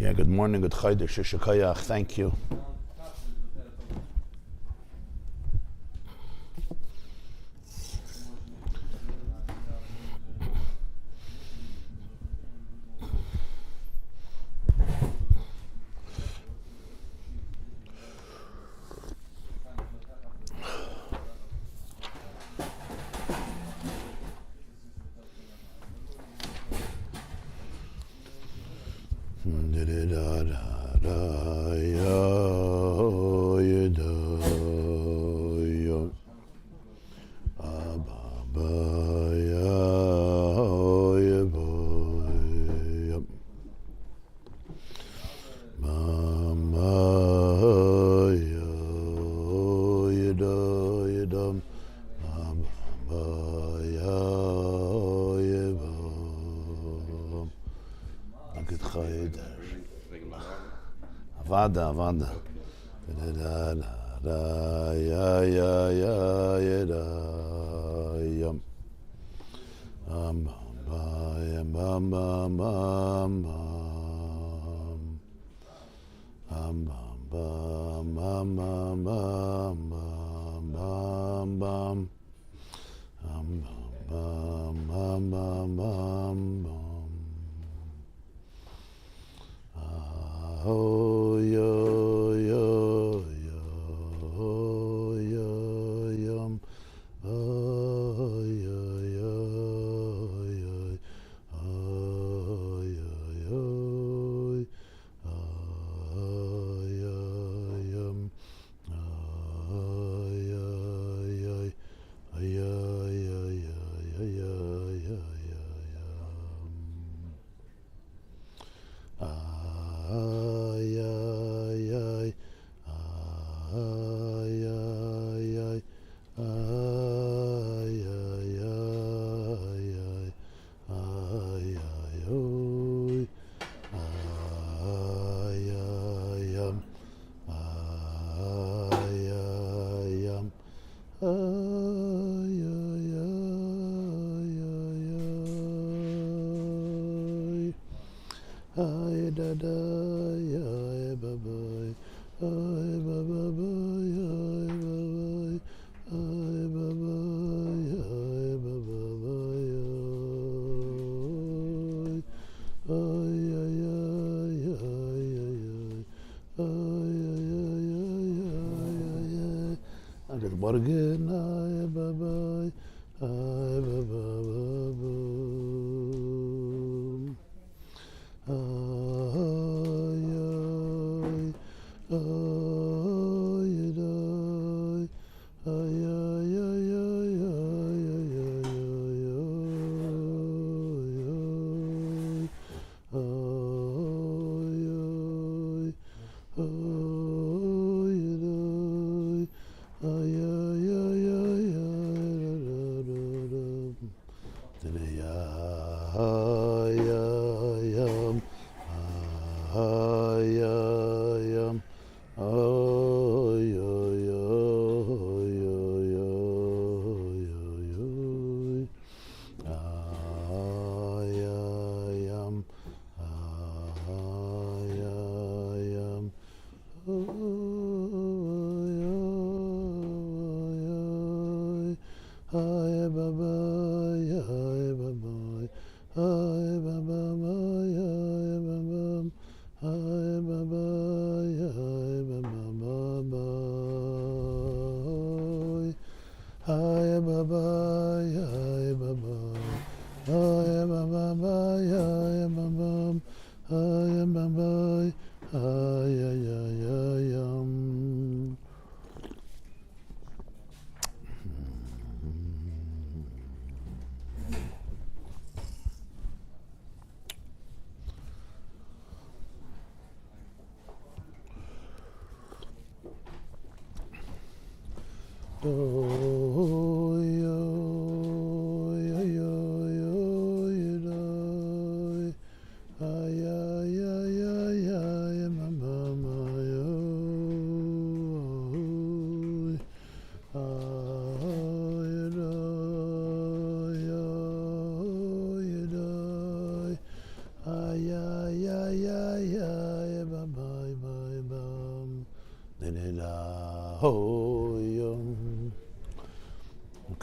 Yeah, good morning, good Chodesh, Shishakayach, thank you. Avada.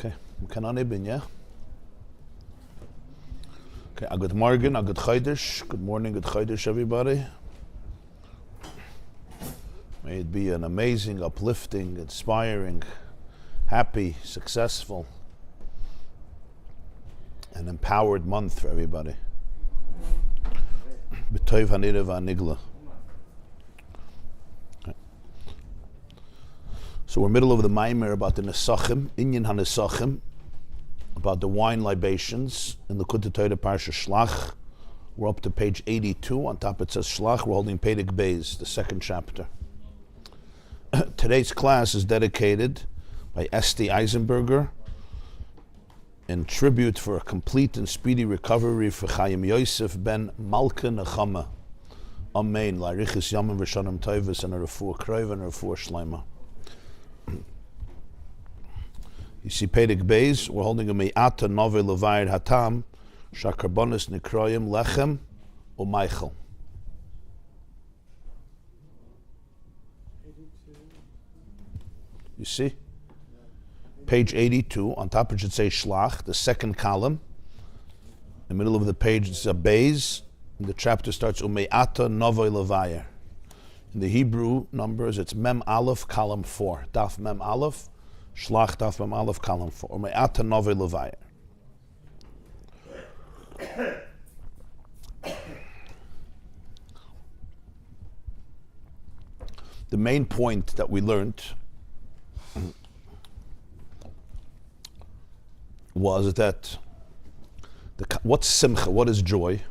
Okay, we can only be, yeah? Okay, a good morning, a good chodesh. Good morning, good chodesh, everybody. May it be an amazing, uplifting, inspiring, happy, successful, and empowered month for everybody. B'tov hanirev ha'nigla. So we're middle of the Maimer about the Nesachim, Inyan HaNesachim, about the wine libations in the Likkutei Torah Parsha Shlach. We're up to page 82. On top it says Shlach. We're holding Pedic Beis, the second chapter. Today's class is dedicated by Esti Eisenberger in tribute for a complete and speedy recovery for Chaim Yosef ben Malka Nechama. Amen. La'arichis Yamim v'shanim tovos and a refuah kroiv and a refuah shleima. You see Pedic Beis, we're holding a Me'ata Nove Levayir Hatam, Carbonus Nikroyim Lechem U'Meichel. You see? Page 82, on top it should say Shlach, the second column. In the middle of the page it's a Beis, and the chapter starts U'Me'ata Nove Levayir. In the Hebrew numbers, it's Mem Aleph, column 4. Daf Mem Aleph, Shlach Daf Mem Aleph, column 4. Or Me'ata Nove Levayir. The main point that we learned was that what's simcha, what is joy?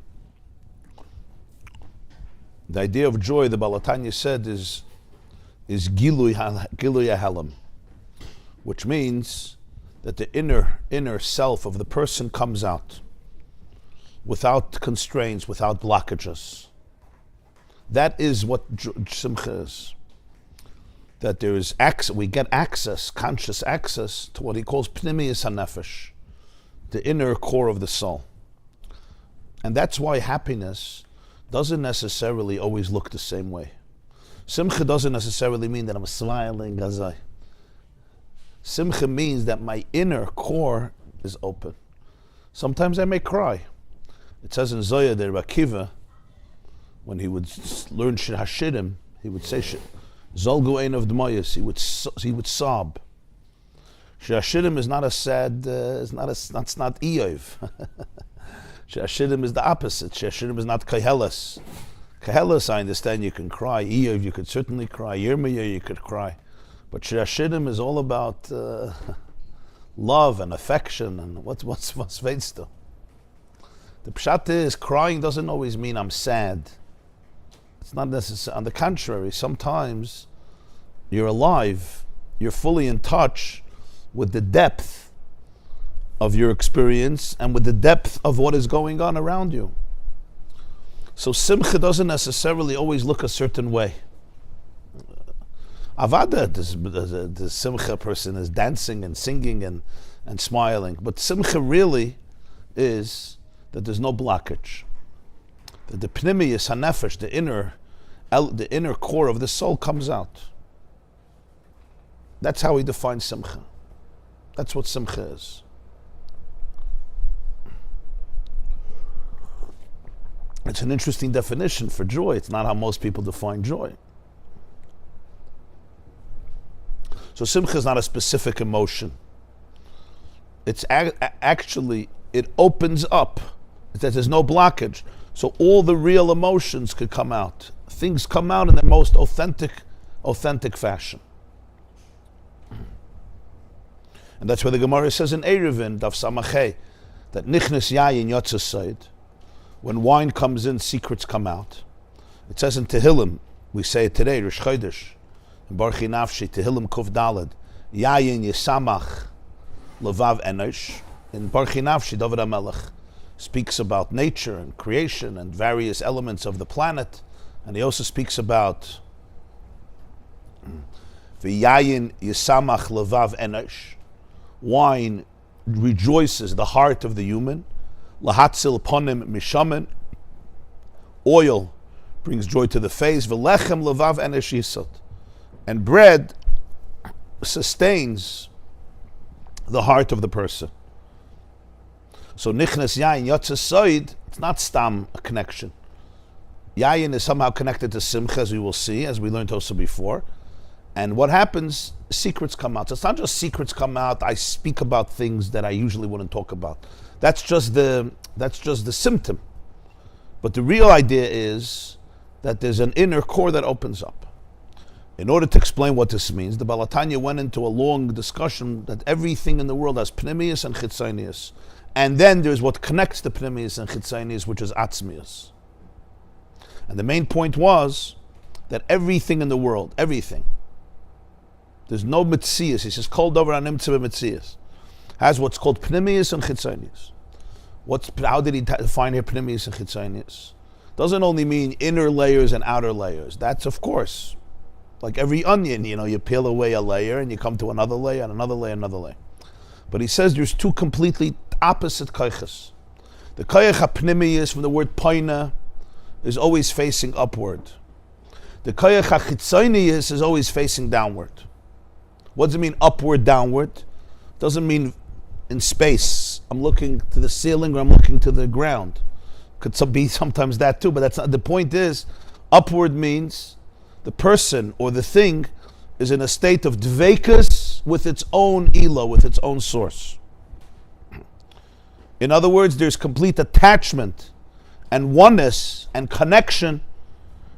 The idea of joy, the Balatanya said, is gilui halam, which means that the inner self of the person comes out without constraints, without blockages. That is what simcha is. That there is access, we get access, conscious access to what he calls pnimiyus hanefesh, the inner core of the soul. And that's why happiness doesn't necessarily always look the same way. Simcha doesn't necessarily mean that I'm smiling, gazai. Simcha means that my inner core is open. Sometimes I may cry. It says in Zoya, the Rabbi Akiva, when he would learn Hashirim, he would say, Zolgu ein of Dmoyes, he would sob. Hashirim is not a sad, that's not Eov. Hashirim is the opposite. Hashirim is not Kahelas. Kahelas, I understand you can cry. Eov, you could certainly cry. Yirmiyah, you could cry. But Hashirim is all about love and affection and what's Veitsto. The pshat is, crying doesn't always mean I'm sad. It's not necessary. On the contrary, sometimes you're alive, you're fully in touch with the depth of your experience and with the depth of what is going on around you. So simcha doesn't necessarily always look a certain way. Avada, the simcha person is dancing and singing and smiling, but simcha really is that there's no blockage. That the pnimiyus hanefesh, the inner core of the soul comes out. That's how he defines simcha. That's what simcha is. It's an interesting definition for joy. It's not how most people define joy. So simcha is not a specific emotion. It's actually, it opens up. That there's no blockage. So all the real emotions could come out. Things come out in the most authentic fashion. And that's where the Gemara says in Eruvin, Daf Samachay, that nichnes yayin yotzasayid. When wine comes in, secrets come out. It says in Tehillim, we say it today, Rosh Chodesh, in Baruch Nafshi, Tehillim Kuf Daled, Yayin Yisamach Levav Enosh. In Baruch Nafshi, David HaMelech speaks about nature and creation and various elements of the planet. And he also speaks about V'yayin Yisamach Levav Enosh. Wine rejoices the heart of the human. Lahatzil ponim mishamen. Oil brings joy to the face. V'lechem levav enesh yisot. And bread sustains the heart of the person. So nichnas yayin yotze soid, it's not stam a connection. Yayin is somehow connected to simcha, as we will see, as we learned also before. And what happens, secrets come out. So it's not just secrets come out, I speak about things that I usually wouldn't talk about. That's just the symptom. But the real idea is that there's an inner core that opens up. In order to explain what this means, the Baal HaTanya went into a long discussion that everything in the world has pnimius and chitzonius. And then there's what connects the pnimius and chitzonius, which is atzmius. And the main point was that everything in the world, everything, there's no mitzias. He says, "Kol dover animtze b'mitzias," has what's called pnimius and chitzonius. How did he define here pnimius and chitzonius? Doesn't only mean inner layers and outer layers. That's of course, like every onion, you peel away a layer and you come to another layer and another layer, another layer. But he says there's two completely opposite koiches. The koich hapnimius from the word poina is always facing upward. The koich hachitzonius is always facing downward. What does it mean upward, downward? Doesn't mean in space. I'm looking to the ceiling or I'm looking to the ground. Could be sometimes that too, but that's not. The point is, upward means the person or the thing is in a state of dveikus with its own elo, with its own source. In other words, there's complete attachment and oneness and connection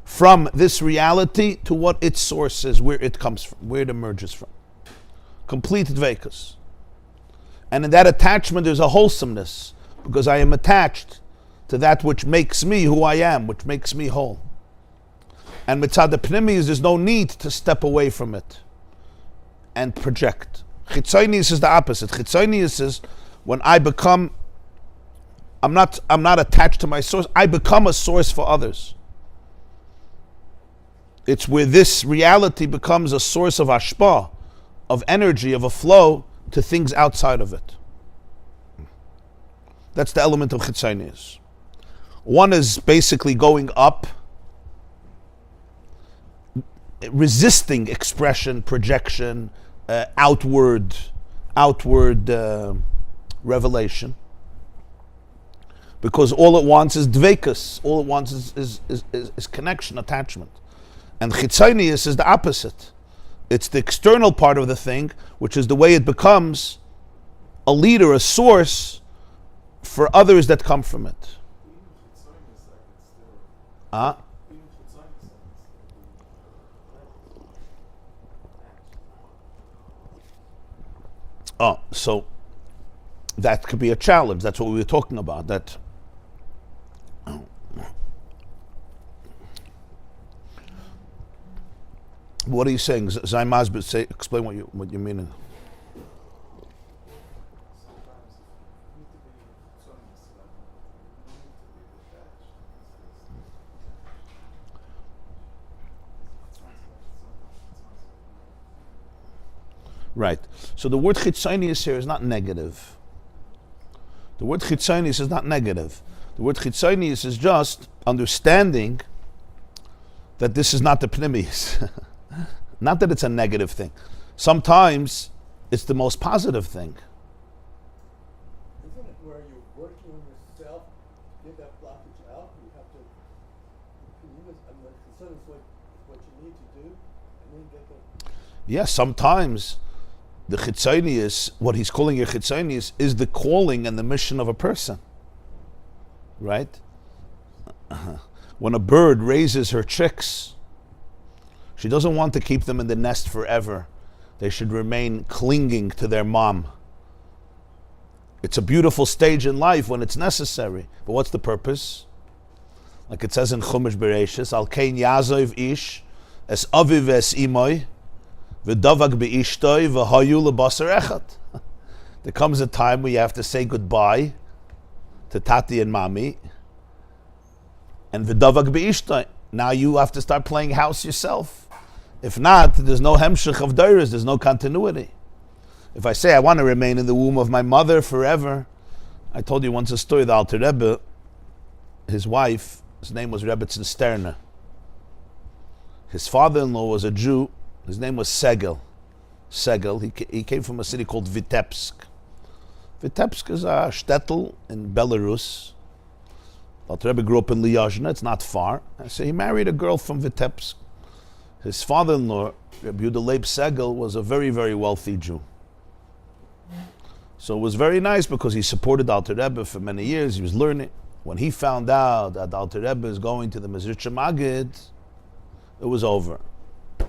from this reality to what its source is, where it comes from, where it emerges from. Complete dveikus. And in that attachment there's a wholesomeness, because I am attached to that which makes me who I am, which makes me whole. And mitzad pnimius, there's no need to step away from it and project. Chitzonius is the opposite. Chitzonius is when I'm not attached to my source, I become a source for others. It's where this reality becomes a source of hashpah, of energy, of a flow to things outside of it. That's the element of chitzonius. One is basically going up, resisting expression, projection, outward revelation, because all it wants is dveikus. All it wants is connection, attachment. And chitzonius is the opposite. It's the external part of the thing, which is the way it becomes a leader, a source for others that come from it. So that could be a challenge. That's what we were talking about. That what are you saying? Zaymaz, say, explain what you mean. Right. So the word chitzonius here is not negative. The word chitzonius is not negative. The word chitzonius is just understanding that this is not the pnimius. Not that it's a negative thing. Sometimes it's the most positive thing. Isn't it where you're working on yourself to get that blockage out? You have to, it's what you need to do, and then get the... Yes, sometimes the chitzonius, what he's calling your chitzonius, is the calling and the mission of a person. Right? When a bird raises her chicks, she doesn't want to keep them in the nest forever. They should remain clinging to their mom. It's a beautiful stage in life when it's necessary. But what's the purpose? Like it says in Chumash Bereshis, Al kein yazov ish es aviv es imoy v'davak be'ishtoi v'hayu lebasar echad. There comes a time where you have to say goodbye to Tati and Mami, and v'davak be'ishtoi. Now you have to start playing house yourself. If not, there's no hemshech of dairas, there's no continuity. If I say I want to remain in the womb of my mother forever, I told you once a story, the Alter Rebbe, his wife, his name was Rebbe Sterner. His father-in-law was a Jew, his name was Segel. segel. He came from a city called Vitebsk. Vitebsk is a shtetl in Belarus. Alter Rebbe grew up in Liozhna, it's not far. So he married a girl from Vitebsk. His father-in-law, Rabbi Yehuda Leib Segel, was a very, very wealthy Jew. So it was very nice because he supported Alter Rebbe for many years. He was learning. When he found out that Alter Rebbe is going to the Mezritcha Magid, it was over. It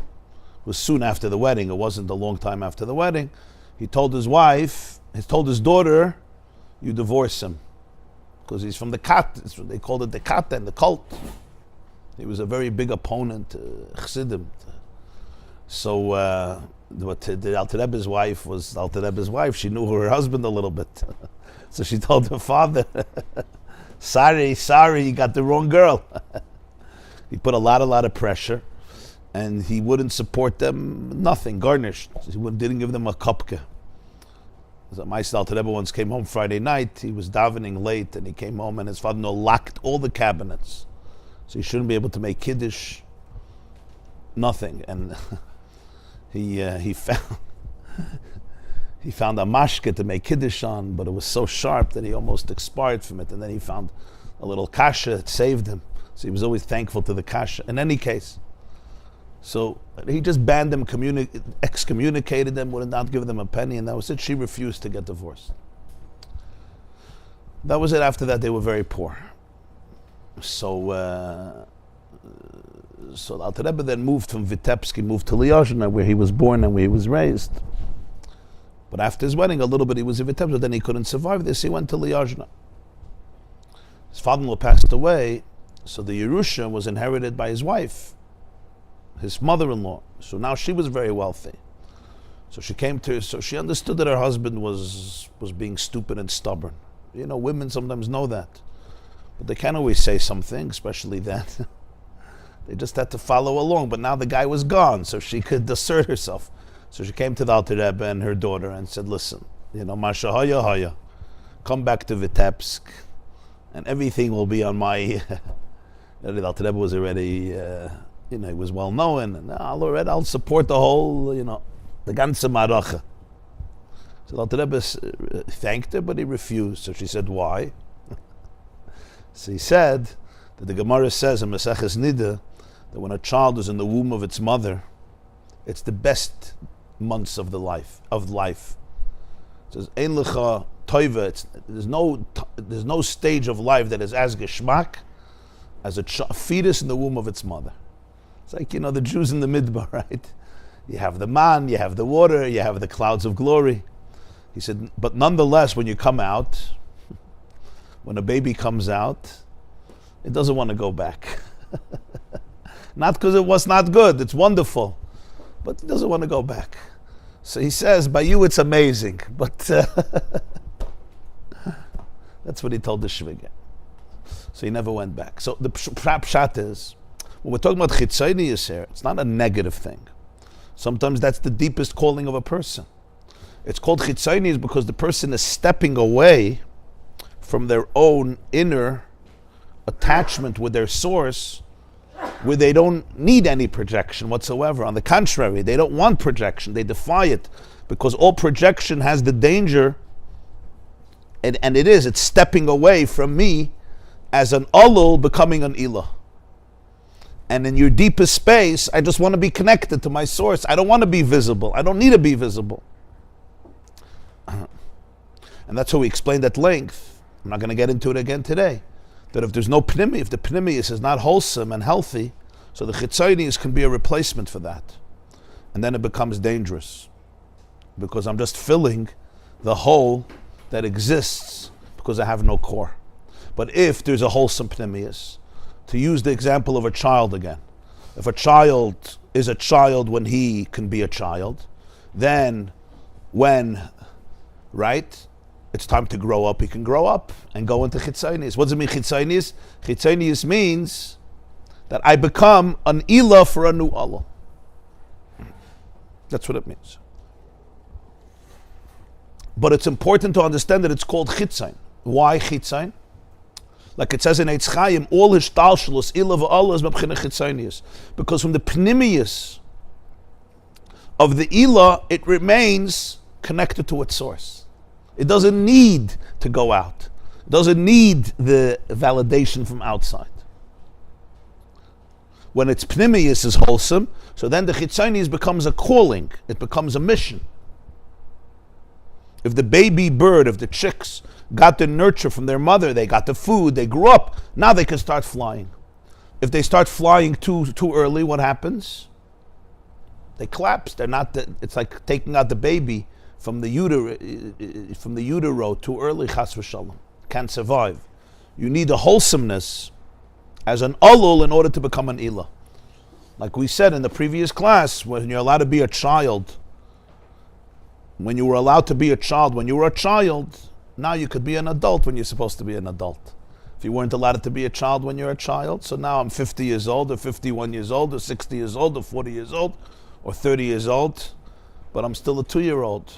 was soon after the wedding. It wasn't a long time after the wedding. He told his wife, he told his daughter, you divorce him. Because he's from the Kat. They called it the Kat and the cult. He was a very big opponent, Chassidim. So, the Alter Rebbe's wife was Alter Rebbe's wife. She knew her husband a little bit. So she told her father, sorry, you got the wrong girl. He put a lot of pressure, and he wouldn't support them, nothing, garnished. He didn't give them a kupke. My Alter Rebbe once came home Friday night. He was davening late, and he came home, and his father-in-law locked all the cabinets. So he shouldn't be able to make Kiddush, nothing. And he found a mashke to make Kiddush on, but it was so sharp that he almost expired from it. And then he found a little kasha, it saved him. So he was always thankful to the kasha. In any case, so he just banned them, excommunicated them, would not give them a penny, and that was it. She refused to get divorced. That was it. After that, they were very poor. So Alter Rebbe then moved from Vitebsk, he moved to Liozhna, where he was born and where he was raised. But after his wedding, a little bit he was in Vitebsk, but then he couldn't survive this. He went to Liozhna. His father-in-law passed away, so the Yerusha was inherited by his wife, his mother-in-law. So now she was very wealthy. So she came to, so she understood that her husband was being stupid and stubborn. You know, women sometimes know that. But they can't always say something, especially that. They just had to follow along. But now the guy was gone, so she could assert herself. So she came to the Alter Rebbe and her daughter and said, listen, you know, Masha Haya, come back to Vitebsk, and everything will be on my... The Alter Rebbe was already... he was well known, and I'll support the whole, the ganze maracha. So Alter Rebbe thanked her, but he refused. So she said, why? So he said that the Gemara says in Maseches Nida that when a child is in the womb of its mother, it's the best months of life. It says, Ein lecha toiva. There's no stage of life that is as geschmack as a fetus in the womb of its mother. It's like, the Jews in the Midbar, right? You have the man, you have the water, you have the clouds of glory. He said, but nonetheless, when you come out, when a baby comes out, it doesn't want to go back. Not because it was not good, it's wonderful, but it doesn't want to go back. So he says, by you it's amazing, but that's what he told the Shviga. So he never went back. So the pshat is, when we're talking about chitzonius here, it's not a negative thing. Sometimes that's the deepest calling of a person. It's called chitzonius because the person is stepping away from their own inner attachment with their source, where they don't need any projection whatsoever. On the contrary, they don't want projection. They defy it because all projection has the danger, and it's stepping away from me as an alul becoming an ilah. And in your deepest space, I just want to be connected to my source. I don't want to be visible. I don't need to be visible. And that's how we explained at length. I'm not going to get into it again today. That if there's no pnimi, if the pnimius is not wholesome and healthy, so the chitzonius can be a replacement for that. And then it becomes dangerous. Because I'm just filling the hole that exists because I have no core. But if there's a wholesome pnimius, to use the example of a child again, if a child is a child when he can be a child, then when, right, it's time to grow up, he can grow up and go into chitzonius. What does it mean, chitzonius? Chitzonius means that I become an ilah for a new Allah. That's what it means. But it's important to understand that it's called chitzon. Why chitzon? Like it says in Eitz Chaim, all hishtalshelus ilah v'Allah is mebchina chitzonius. Because from the pnimius of the ilah, it remains connected to its source. It doesn't need to go out. It doesn't need the validation from outside. When its pnimius is wholesome, so then the chitzonius becomes a calling. It becomes a mission. If the baby bird, if the chicks got the nurture from their mother, they got the food, they grew up, now they can start flying. If they start flying too early, what happens? They collapse. It's like taking out the baby from the utero too early, chas v'shalom. Can't survive. You need a wholesomeness as an alul in order to become an ilah. Like we said in the previous class, when you're allowed to be a child, when you were allowed to be a child, when you were a child, now you could be an adult when you're supposed to be an adult. If you weren't allowed to be a child when you're a child, so now I'm 50 years old, or 51 years old, or 60 years old, or 40 years old, or 30 years old, but I'm still a 2-year-old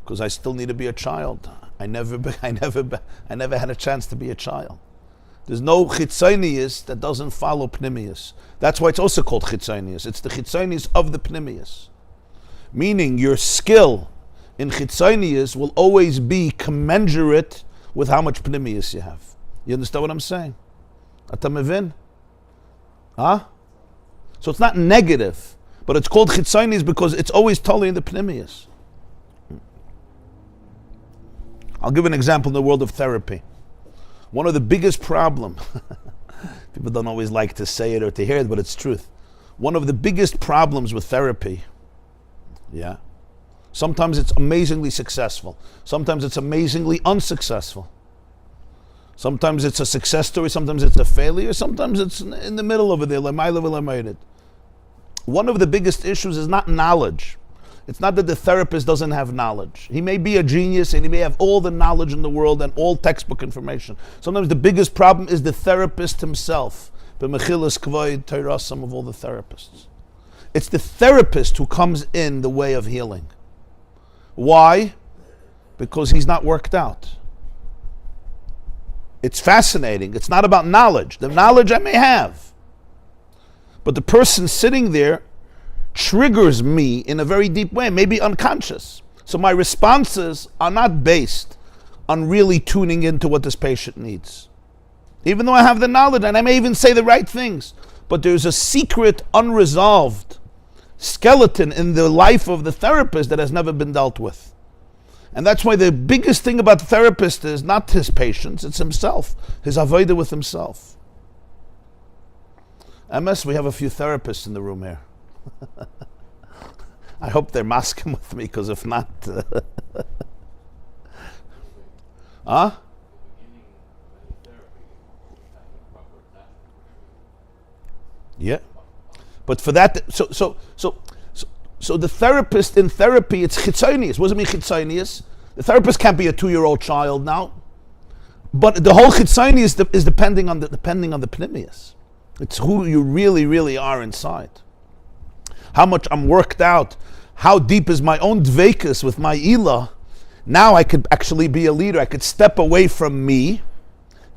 because I still need to be a child. I never had a chance to be a child. There's no chitzonius that doesn't follow pnimius. That's why it's also called chitzonius. It's the chitzonius of the pnimius. Meaning your skill in chitzonius will always be commensurate with how much pnimius you have. You understand what I'm saying? Ata mevin? Huh? So it's not negative, but it's called chitzonius because it's always totally in the pnimius. I'll give an example in the world of therapy. One of the biggest problems, people don't always like to say it or to hear it, but it's truth. One of the biggest problems with therapy, sometimes it's amazingly successful. Sometimes it's amazingly unsuccessful. Sometimes it's a success story, sometimes it's a failure, sometimes it's in the middle over there. One of the biggest issues is not knowledge. It's not that the therapist doesn't have knowledge. He may be a genius and he may have all the knowledge in the world and all textbook information. Sometimes the biggest problem is the therapist himself. B'mechilas kvoid Torah, some of all the therapists. It's the therapist who comes in the way of healing. Why? Because he's not worked out. It's fascinating. It's not about knowledge. The knowledge I may have. But the person sitting there triggers me in a very deep way, maybe unconscious. So my responses are not based on really tuning into what this patient needs. Even though I have the knowledge and I may even say the right things, but there's a secret, unresolved skeleton in the life of the therapist that has never been dealt with. And that's why the biggest thing about the therapist is not his patients, it's himself, his avodah with himself. MS, we have a few therapists in the room here. I hope they're masking with me, because if not... Huh? Yeah. But for that, so the therapist in therapy, it's chitzonius. What does it mean chitzonius? The therapist can't be a 2-year-old child now. But the whole chitzonius is depending on the pnimius. It's who you really, really are inside. How much I'm worked out. How deep is my own dveikus with my ilah. Now I could actually be a leader. I could step away from me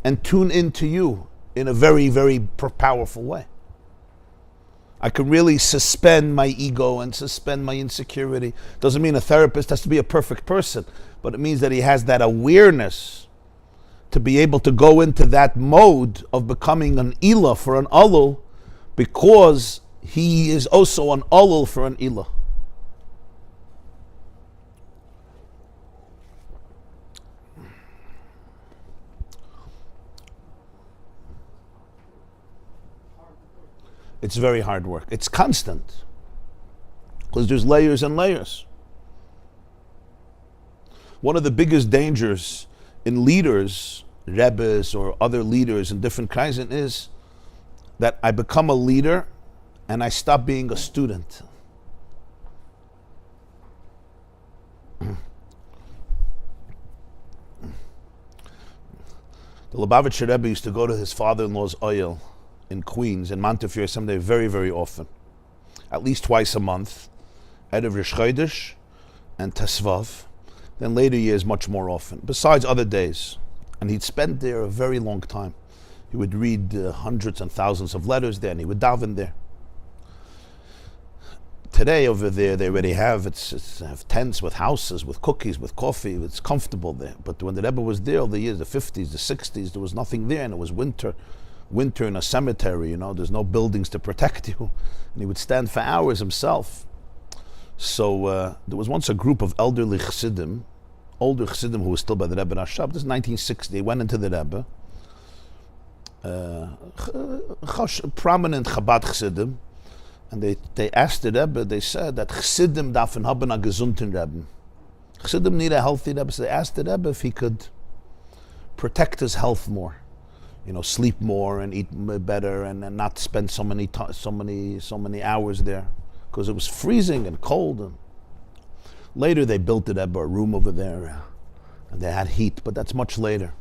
and tune into you in a very, very powerful way. I could really suspend my ego and suspend my insecurity. Doesn't mean a therapist has to be a perfect person, but it means that he has that awareness to be able to go into that mode of becoming an ilah for an alul, because he is also an alul for an ilah. It's very hard work. It's constant, because there's layers and layers. One of the biggest dangers in leaders, Rebbes or other leaders in different kinds, is that I become a leader and I stop being a student. The Lubavitcher Rebbe used to go to his father-in-law's oil in Queens, in Montefiore, someday very, very often. At least twice a month. Erev Rosh Chodesh and Tesvav. Then later years much more often, besides other days. And he'd spend there a very long time. He would read hundreds and thousands of letters there, and he would daven there. today over there, they already have have tents with houses, with cookies, with coffee. It's comfortable there. But when the Rebbe was there, the years, the 50s, the 60s, there was nothing there, and it was winter in a cemetery. There's no buildings to protect you, and he would stand for hours himself. So there was once a group of older Chassidim who was still by the Rebbe in Ashab. This is 1960. They went into the Rebbe. Prominent Chabad Chassidim. And they asked the Rebbe, they said that Chassidim dafen haben a gesunden Rebbe. Chassidim need a healthy Rebbe. So they asked the Rebbe if he could protect his health more. Sleep more and eat better and not spend so many hours there. Because it was freezing and cold. And later they built the Rebbe a room over there. And they had heat, but that's much later.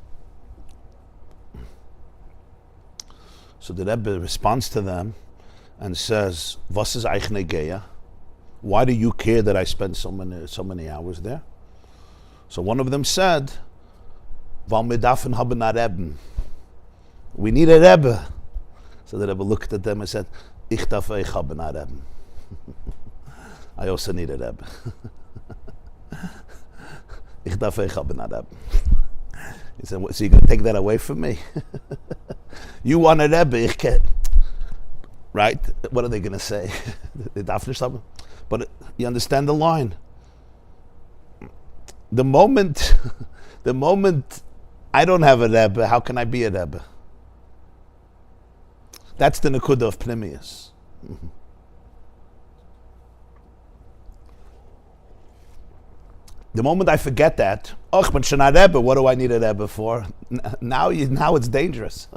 So the Rebbe responds to them and says, "Was is eich negeya? Why do you care that I spend so many hours there?" So one of them said, "Weil wir dafen haben a Rebbe. We need a Rebbe." So the Rebbe looked at them and said, "Ich darf euch haben a Rebbe." I also need a Rebbe. Ich darf euch haben a Rebbe. He said, "So you're going to take that away from me? You want a Rebbe, ich can't." Right? What are they going to say? But you understand the line. The moment I don't have a Rebbe, how can I be a Rebbe? That's the nekuda of Pnimius. The moment I forget that, but Shana Rebbe, what do I need a Rebbe for? Now it's dangerous.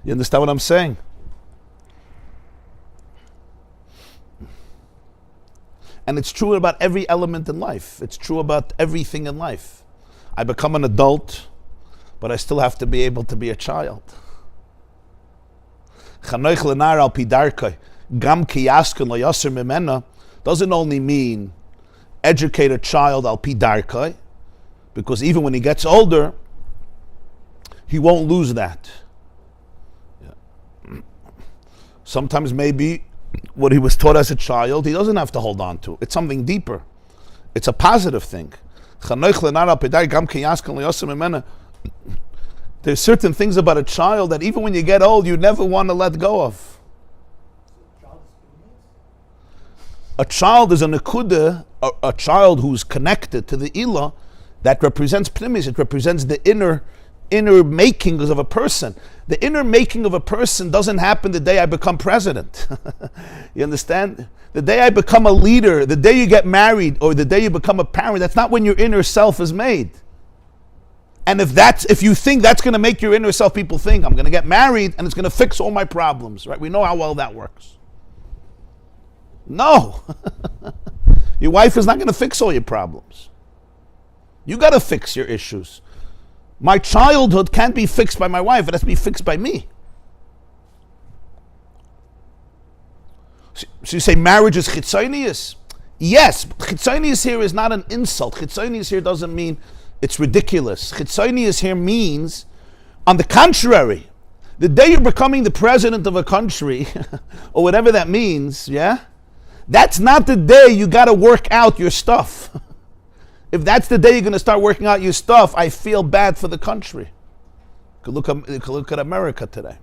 You understand what I'm saying? And it's true about every element in life. It's true about everything in life. I become an adult, but I still have to be able to be a child. Doesn't only mean educate a child al pi darkai, because even when he gets older, he won't lose that. Sometimes maybe what he was taught as a child, he doesn't have to hold on to. It's something deeper. It's a positive thing. There's certain things about a child that even when you get old, you never want to let go of. A child is a nekuda, a child who's connected to the ilah that represents pnimis. It represents the inner makings of a person. The inner making of a person doesn't happen the day I become president. You understand? The day I become a leader, the day you get married, or the day you become a parent, that's not when your inner self is made. And if you think that's going to make your inner self, people think, I'm going to get married and it's going to fix all my problems, right? We know how well that works. No. Your wife is not going to fix all your problems. You got to fix your issues. My childhood can't be fixed by my wife. It has to be fixed by me. So you say marriage is chitzonius? Yes, chitzonius here is not an insult. Chitzonius here doesn't mean it's ridiculous. Chitzonius here means, on the contrary, the day you're becoming the president of a country, or whatever that means, yeah? That's not the day you got to work out your stuff. If that's the day you're going to start working out your stuff, I feel bad for the country. You could look at America today.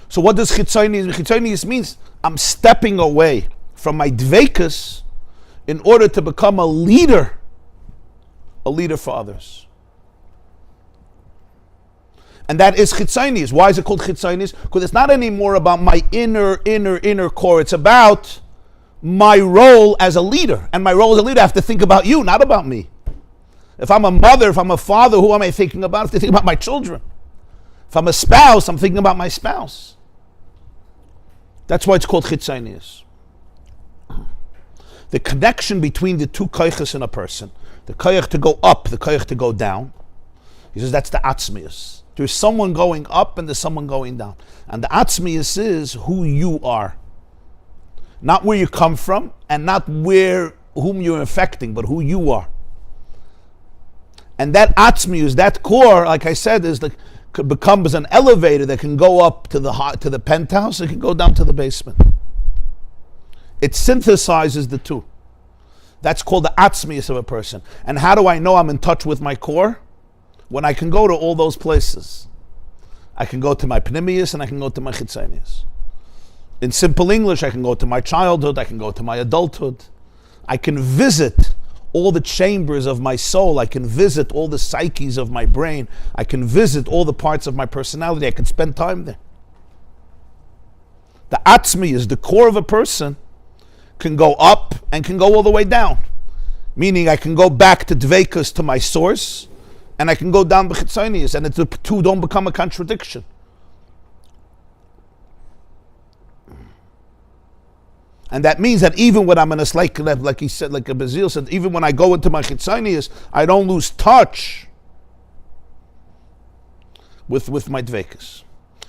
So what does chitzonius mean? Chitzonius means I'm stepping away from my dveikus in order to become a leader for others. And that is chitzonius. Why is it called chitzonius? Because it's not anymore about my inner core. It's about my role as a leader. And my role as a leader, I have to think about you, not about me. If I'm a mother, if I'm a father, who am I thinking about? I have to think about my children. If I'm a spouse, I'm thinking about my spouse. That's why it's called chitzonius. The connection between the two koiches in a person, the koich to go up, the koich to go down, he says that's the atzmius. There's someone going up and there's someone going down. And the atzmius is who you are. Not where you come from, and not whom you're affecting, but who you are. And that atzmius, that core, like I said, is the becomes an elevator that can go up to the penthouse, it can go down to the basement. It synthesizes the two. That's called the atzmius of a person. And how do I know I'm in touch with my core? When I can go to all those places. I can go to my pnimius and I can go to my chitzonius. In simple English, I can go to my childhood, I can go to my adulthood. I can visit all the chambers of my soul. I can visit all the psyches of my brain. I can visit all the parts of my personality. I can spend time there. The atzmius, the core of a person, can go up and can go all the way down. Meaning I can go back to dveikus, to my source, and I can go down b'chitzonius, and the two don't become a contradiction. And that means that even when I'm in a like he said, like a Bazil said, even when I go into my chitzonius, I don't lose touch with my dveikus.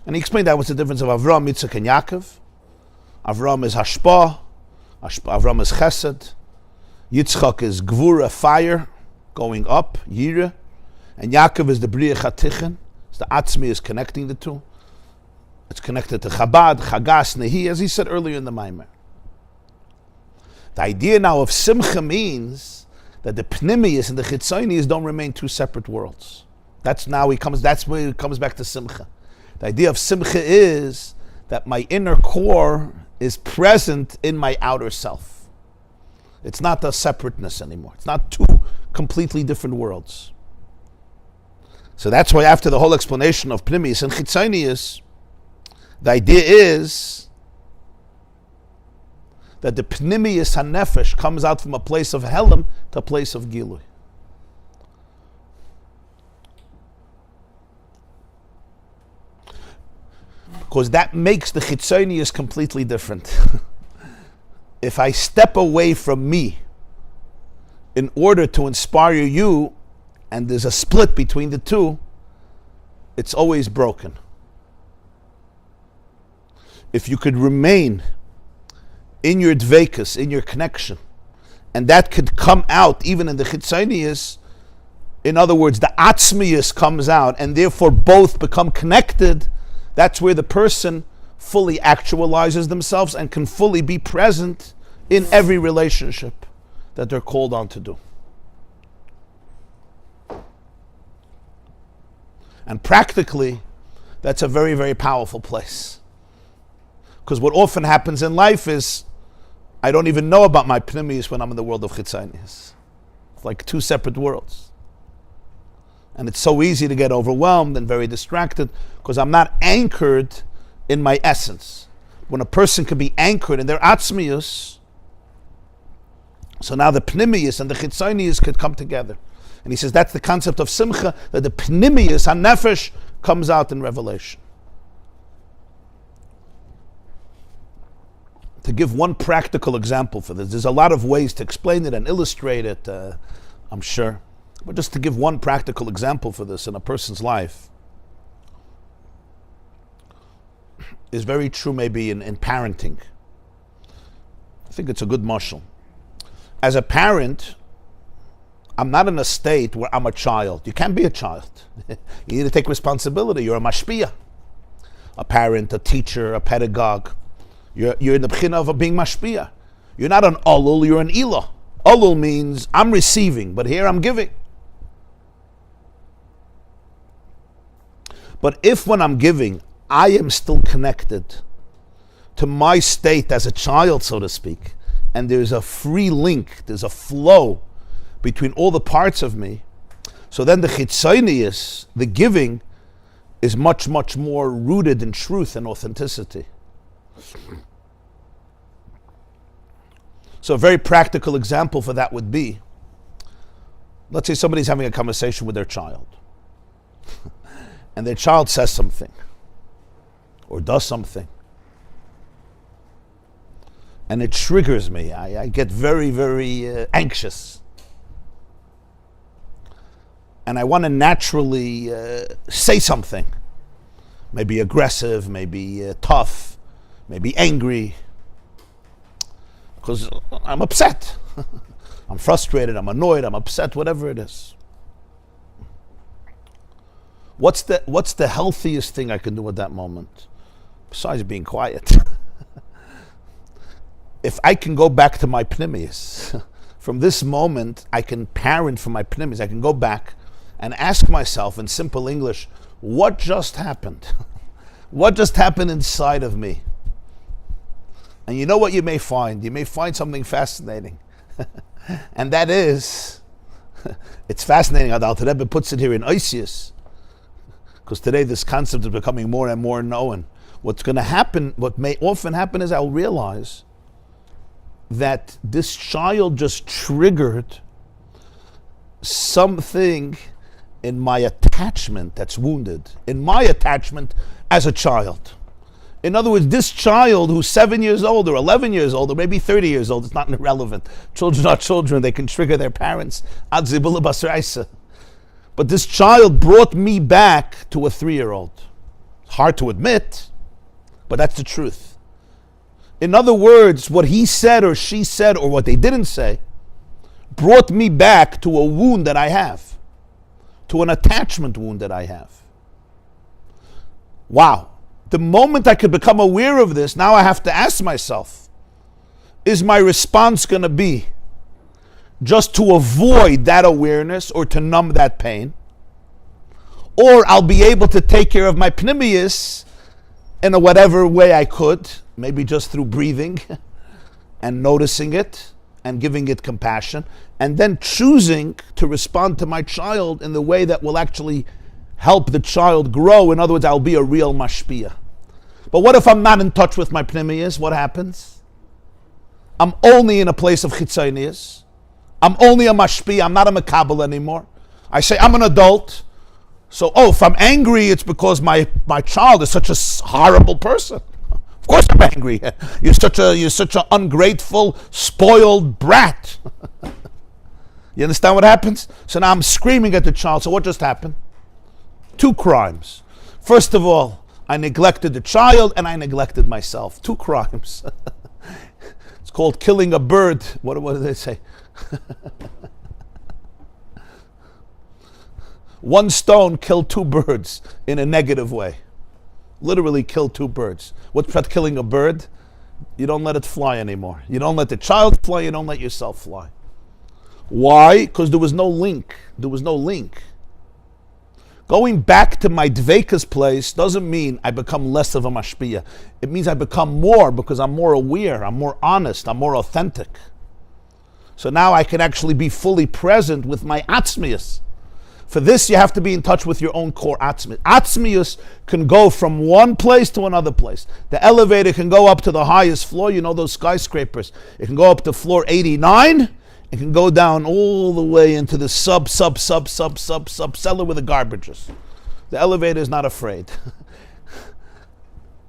And he explained that was the difference of Avram, Yitzchak, and Yaakov. Avram is hashpah. Avram is chesed. Yitzchak is gvura, fire, going up, yira. And Yaakov is the bria chatichen. It's the atzmi is connecting the two. It's connected to Chabad, Chagas, Nehi, as he said earlier in the Maimer. The idea now of simcha means that the pnimius and the chitzonius don't remain two separate worlds. That's where he comes back to simcha. The idea of simcha is that my inner core is present in my outer self. It's not a separateness anymore. It's not two completely different worlds. So that's why after the whole explanation of pnimius and chitzonius, the idea is that the pnimius hanefesh comes out from a place of helam to a place of gilui. Because that makes the chitzonius completely different. If I step away from me in order to inspire you, and there's a split between the two, it's always broken. If you could remain in your dveikus, in your connection, and that could come out even in the chitzonius, in other words, the atzmius comes out, and therefore both become connected, that's where the person fully actualizes themselves and can fully be present in every relationship that they're called on to do. And practically, that's a very, very powerful place. Because what often happens in life is, I don't even know about my pnimius when I'm in the world of chitzonius. It's like two separate worlds. And it's so easy to get overwhelmed and very distracted because I'm not anchored in my essence. When a person can be anchored in their atzmius, so now the pnimius and the chitzonius could come together. And he says that's the concept of simcha, that the pnimius, hanefesh, comes out in Revelation. To give one practical example for this, there's a lot of ways to explain it and illustrate it, I'm sure. But just to give one practical example for this in a person's life is very true maybe in parenting. I think it's a good mashal. As a parent, I'm not in a state where I'm a child. You can't be a child. You need to take responsibility. You're a mashpia. A parent, a teacher, a pedagogue. You're in the b'china of being mashpia. You're not an olul, you're an ilah. Olul means I'm receiving, but here I'm giving. But if when I'm giving, I am still connected to my state as a child, so to speak, and there's a free link, there's a flow between all the parts of me, so then the chitzonius, the giving, is much, much more rooted in truth and authenticity. So a very practical example for that would be, let's say somebody's having a conversation with their child, and their child says something, or does something, and it triggers me. I get very, very anxious. And I want to naturally say something, maybe aggressive, maybe tough, maybe angry, because I'm upset. I'm frustrated, I'm annoyed, I'm upset, whatever it is. What's the healthiest thing I can do at that moment? Besides being quiet. If I can go back to my pnimius, from this moment, I can parent from my pnimius. I can go back and ask myself in simple English, what just happened? What just happened inside of me? And you know what you may find? You may find something fascinating. And that is, it's fascinating how the Alter Rebbe puts it here in Oisius, because today this concept is becoming more and more known. What's going to happen, what may often happen is I'll realize that this child just triggered something in my attachment that's wounded, in my attachment as a child. In other words, this child who's 7 years old or 11 years old or maybe 30 years old, it's not irrelevant. Children are children, they can trigger their parents. But this child brought me back to a 3-year-old. It's hard to admit, but that's the truth. In other words, what he said or she said or what they didn't say brought me back to a wound that I have, to an attachment wound that I have. Wow. The moment I could become aware of this, now I have to ask myself, is my response going to be just to avoid that awareness or to numb that pain? Or I'll be able to take care of my pnimius in a whatever way I could, maybe just through breathing and noticing it and giving it compassion, and then choosing to respond to my child in the way that will actually help the child grow. In other words, I'll be a real mashpia. But what if I'm not in touch with my pnimius? What happens? I'm only in a place of chitzonius. I'm only a mashpia. I'm not a mekabel anymore. I say I'm an adult. So, if I'm angry, it's because my child is such a horrible person. Of course I'm angry. You're such an ungrateful, spoiled brat. You understand what happens? So now I'm screaming at the child. So what just happened? 2 crimes. First of all, I neglected the child and I neglected myself. 2 crimes. It's called killing a bird. What do they say? 1 stone killed 2 birds in a negative way. Literally killed 2 birds. What's that, killing a bird? You don't let it fly anymore. You don't let the child fly, you don't let yourself fly. Why? Because there was no link. There was no link. Going back to my dveika's place doesn't mean I become less of a mashpia. It means I become more because I'm more aware, I'm more honest, I'm more authentic. So now I can actually be fully present with my atzmius. For this, you have to be in touch with your own core atzmius. Atzmius can go from one place to another place. The elevator can go up to the highest floor, you know those skyscrapers. It can go up to floor 89. It can go down all the way into the sub cellar with the garbages. The elevator is not afraid.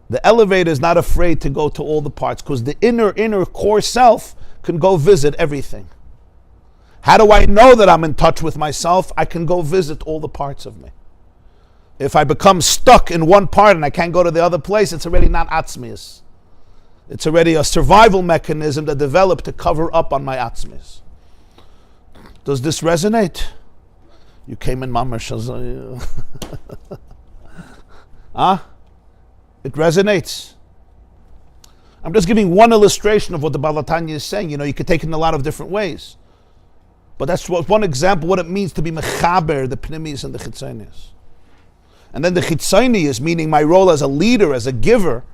The elevator is not afraid to go to all the parts because the inner core self can go visit everything. How do I know that I'm in touch with myself? I can go visit all the parts of me. If I become stuck in one part and I can't go to the other place, it's already not atzmius. It's already a survival mechanism that developed to cover up on my atzmius. Does this resonate? You came in mamash. It resonates. I'm just giving one illustration of what the Balatanya is saying. You could take it in a lot of different ways. But that's one example, what it means to be mechaber, the pnimius and the chitzonius. And then the chitzonius, meaning my role as a leader, as a giver.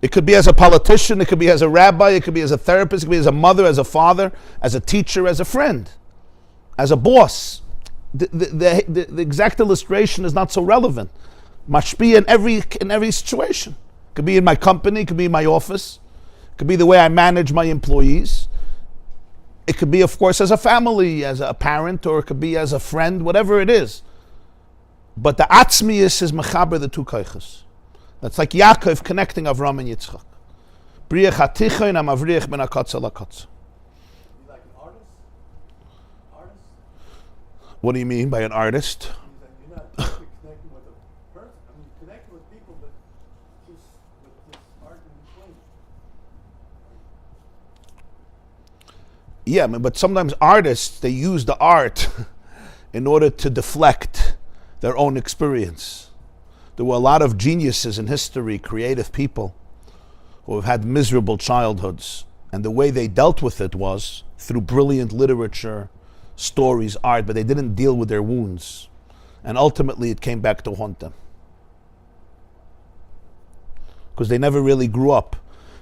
It could be as a politician, it could be as a rabbi, it could be as a therapist, it could be as a mother, as a father, as a teacher, as a friend, as a boss. The exact illustration is not so relevant. Mashpia in every situation. It could be in my company, it could be in my office, it could be the way I manage my employees. It could be, of course, as a family, as a parent, or it could be as a friend, whatever it is. But the atzmius is mechaber the 2 koiches. That's like Yaakov connecting Avram and Yitzchak. Briach hatichon amavrich ben hakatza lakatza. You like an artist? What do you mean by an artist? You're not actually connecting with a person. You connect with people, but just with this art in between. Yeah, but sometimes artists, they use the art in order to deflect their own experience. There were a lot of geniuses in history, creative people, who have had miserable childhoods. And the way they dealt with it was through brilliant literature, stories, art, but they didn't deal with their wounds. And ultimately it came back to haunt them. Because they never really grew up.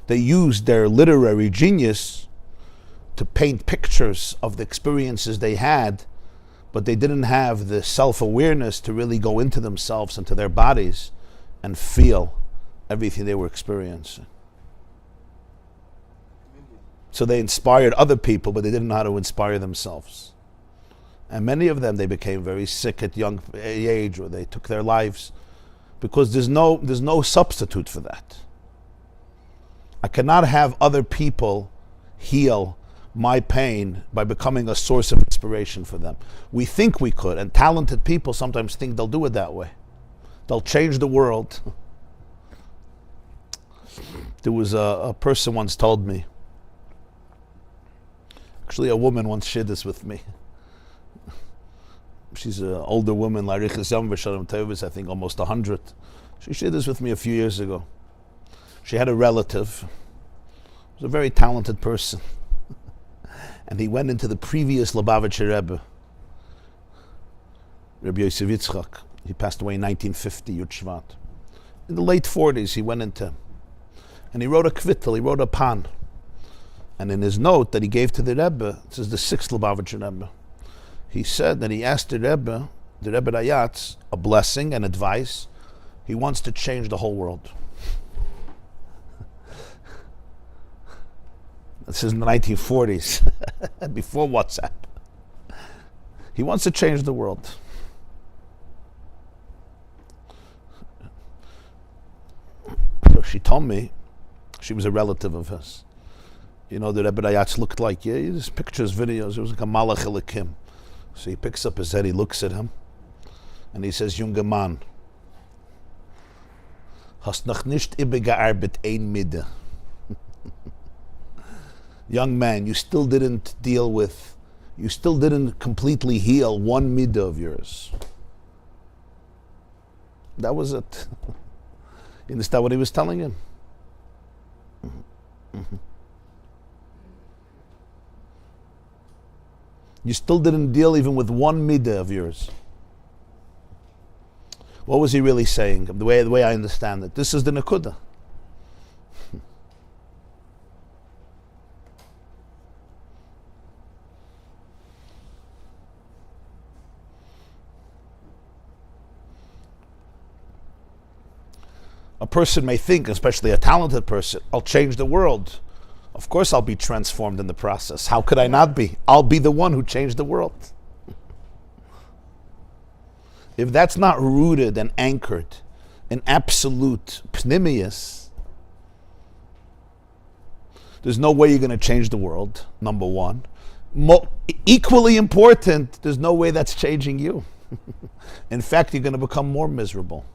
They used their literary genius to paint pictures of the experiences they had, but they didn't have the self-awareness to really go into themselves, into their bodies, and feel everything they were experiencing. So they inspired other people, but they didn't know how to inspire themselves. And many of them, they became very sick at young age, or they took their lives, because there's no substitute for that. I cannot have other people heal my pain by becoming a source of inspiration for them. We think we could, and talented people sometimes think they'll do it that way. They'll change the world. There was a person once told me, actually a woman once shared this with me. She's an older woman, I think almost 100. She shared this with me a few years ago. She had a relative, who was a very talented person. And he went into the previous Lubavitcher Rebbe, Rabbi Yosef Yitzchak. He passed away in 1950, Yud Shvat. In the late 40s, he went into, and he wrote a kvittel, he wrote a pan. And in his note that he gave to the Rebbe, this is the 6th Lubavitcher Rebbe, he said that he asked the Rebbe Rayatz, a blessing and advice. He wants to change the whole world. This is in the 1940s, before WhatsApp. He wants to change the world. So she told me, she was a relative of his. You know, the Rebbe Rayatz looked like, yeah, there's pictures, videos, it was like a Malach Elikim. So he picks up his head, he looks at him, and he says, Junger Mann, hast noch nicht übergearbeitet ein Midde. Young man, you still didn't completely heal one middah of yours. That was it. You understand what he was telling him? Mm-hmm. You still didn't deal even with one middah of yours. What was he really saying? The way I understand it. This is the Nakuda. A person may think, especially a talented person, I'll change the world. Of course I'll be transformed in the process. How could I not be? I'll be the one who changed the world. If that's not rooted and anchored in absolute pnimius, there's no way you're going to change the world, number one. Equally important, there's no way that's changing you. In fact, you're going to become more miserable.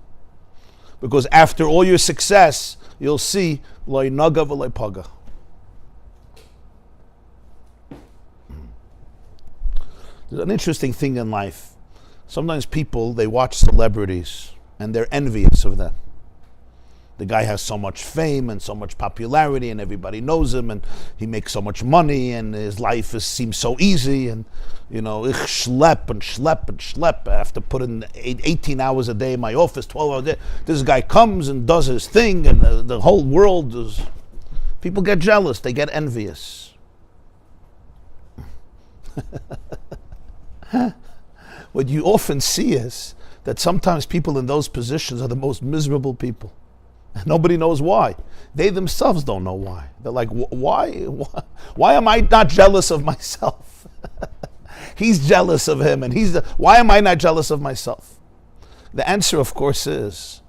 Because after all your success, you'll see loy naga v'loy paga. There's an interesting thing in life. Sometimes people, they watch celebrities and they're envious of them. The guy has so much fame and so much popularity and everybody knows him and he makes so much money and his life seems so easy and, you know, ich schlep. I have to put in 18 hours a day in my office, 12 hours a day. This guy comes and does his thing and the whole world is... People get jealous, they get envious. What you often see is that sometimes people in those positions are the most miserable people. Nobody knows why. They themselves don't know why. They're like, why am I not jealous of myself? He's jealous of him, and why am I not jealous of myself? The answer, of course, is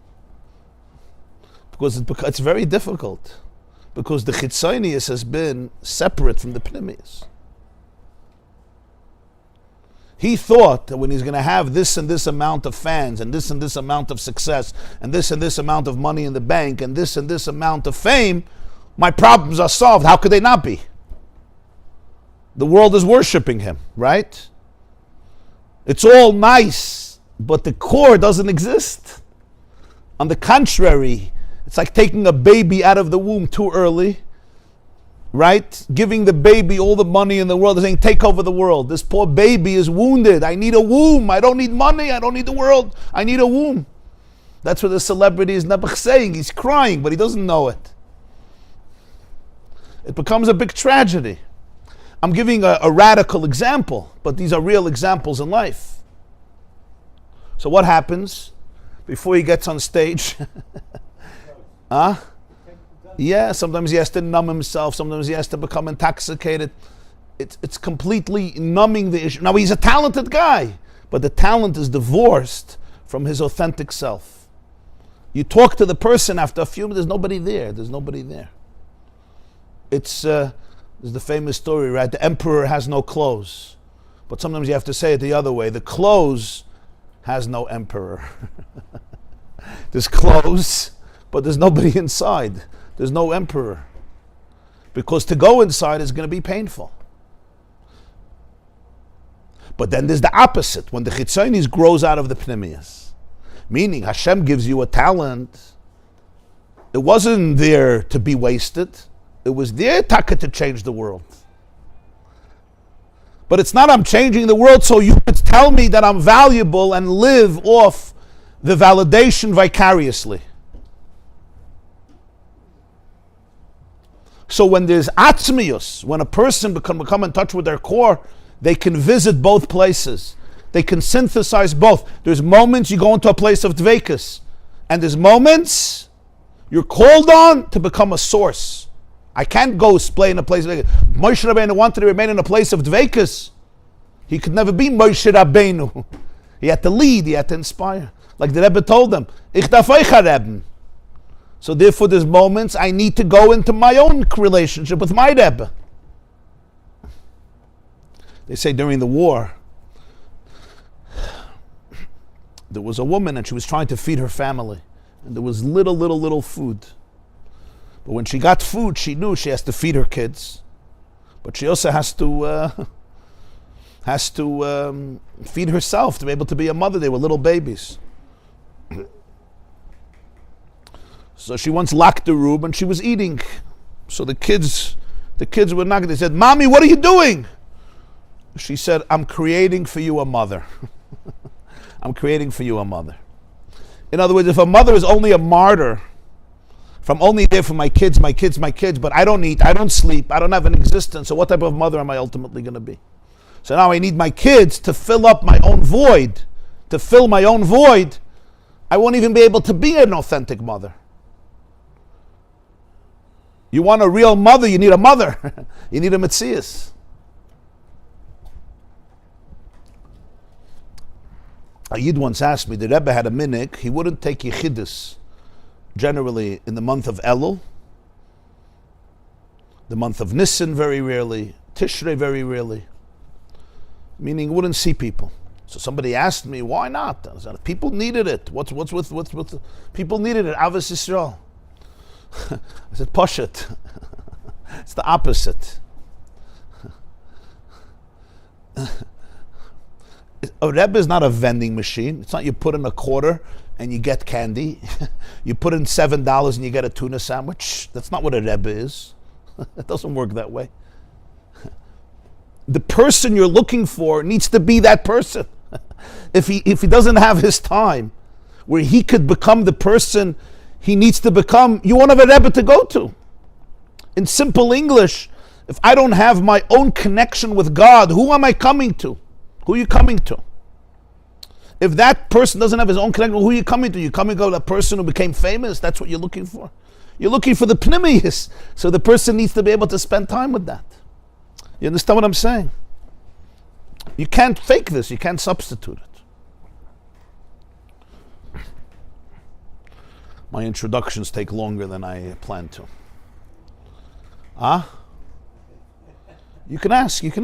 because it's very difficult. Because the chitzonius has been separate from the pnimius. He thought that when he's going to have this and this amount of fans and this amount of success and this amount of money in the bank and this amount of fame, my problems are solved. How could they not be? The world is worshiping him, right? It's all nice but the core doesn't exist. On the contrary, it's like taking a baby out of the womb too early, right? Giving the baby all the money in the world and saying, take over the world. This poor baby is wounded. I need a womb. I don't need money. I don't need the world. I need a womb. That's what the celebrity is never saying. He's crying, but he doesn't know it. It becomes a big tragedy. I'm giving a radical example, but these are real examples in life. So what happens before he gets on stage? Yeah, sometimes he has to numb himself. Sometimes he has to become intoxicated. It's completely numbing the issue. Now, he's a talented guy, but the talent is divorced from his authentic self. You talk to the person after a few minutes, there's nobody there. There's nobody there. It's the famous story, right? The emperor has no clothes. But sometimes you have to say it the other way. The clothes has no emperor. There's clothes, but there's nobody inside. There's no emperor. Because to go inside is going to be painful. But then there's the opposite. When the chitzonis grows out of the pnimius. Meaning Hashem gives you a talent. It wasn't there to be wasted. It was their taka to change the world. But it's not I'm changing the world so you could tell me that I'm valuable and live off the validation vicariously. So when there's atzmius, when a person become in touch with their core, they can visit both places. They can synthesize both. There's moments you go into a place of dveikus, and there's moments you're called on to become a source. I can't go play in a place of dveikus. Moshe Rabbeinu wanted to remain in a place of dveikus. He could never be Moshe Rabbeinu. He had to lead, he had to inspire. Like the Rebbe told them, Ich darf euch Rebbe. So therefore there's moments I need to go into my own relationship with my Rebbe. They say during the war, there was a woman and she was trying to feed her family. And there was little food. But when she got food, she knew she has to feed her kids. But she also has to feed herself to be able to be a mother. They were little babies. So she once locked the room and she was eating. So the kids were knocking. They said, "Mommy, what are you doing?" She said, "I'm creating for you a mother." I'm creating for you a mother. In other words, if a mother is only a martyr, if I'm only there for my kids, but I don't eat, I don't sleep, I don't have an existence, so what type of mother am I ultimately going to be? So now I need my kids to fill up my own void. To fill my own void, I won't even be able to be an authentic mother. You want a real mother, you need a mother. You need a Metzias. A Yid once asked me, the Rebbe had a minhag, he wouldn't take Yechidus generally in the month of Elul, the month of Nisan very rarely, Tishrei very rarely, meaning he wouldn't see people. So somebody asked me, why not? I said, people needed it. What's with people needed it? Avos Yisrael. I said, Poshet. It's the opposite. A Rebbe is not a vending machine. It's not you put in a quarter and you get candy. You put in $7 and you get a tuna sandwich. That's not what a Rebbe is. It doesn't work that way. The person you're looking for needs to be that person. If he doesn't have his time where he could become the person he needs to become, you won't have a Rebbe to go to. In simple English, if I don't have my own connection with God, who am I coming to? Who are you coming to? If that person doesn't have his own connection, who are you coming to? You're coming to the person who became famous. That's what you're looking for. You're looking for the pnimius. So the person needs to be able to spend time with that. You understand what I'm saying? You can't fake this. You can't substitute it. My introductions take longer than I planned to. You can ask. You have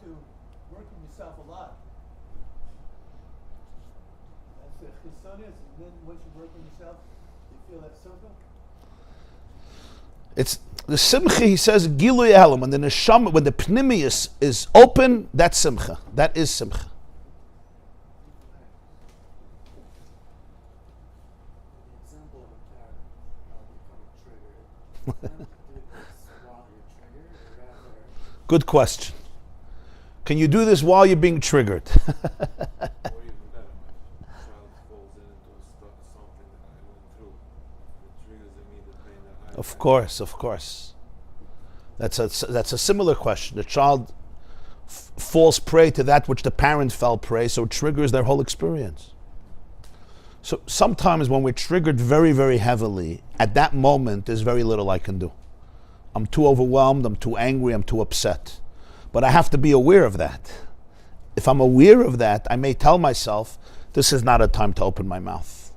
to work on yourself a lot. That's the chisonis, and then once you work on yourself, you feel that circle. The simcha, he says, gilui elam. When the neshama, when the pnimius is open, that's simcha. That is simcha. The example of a parent becoming triggered. Do this while you're triggered, or rather, Good question. Can you do this while you're being triggered? Or even better, my child falls into something that I went through. It triggers in me the pain that I Of course, of course. That's a similar question. The child falls prey to that which the parent fell prey, so it triggers their whole experience. So sometimes when we're triggered very, very heavily, at that moment, there's very little I can do. I'm too overwhelmed, I'm too angry, I'm too upset. But I have to be aware of that. If I'm aware of that, I may tell myself, this is not a time to open my mouth.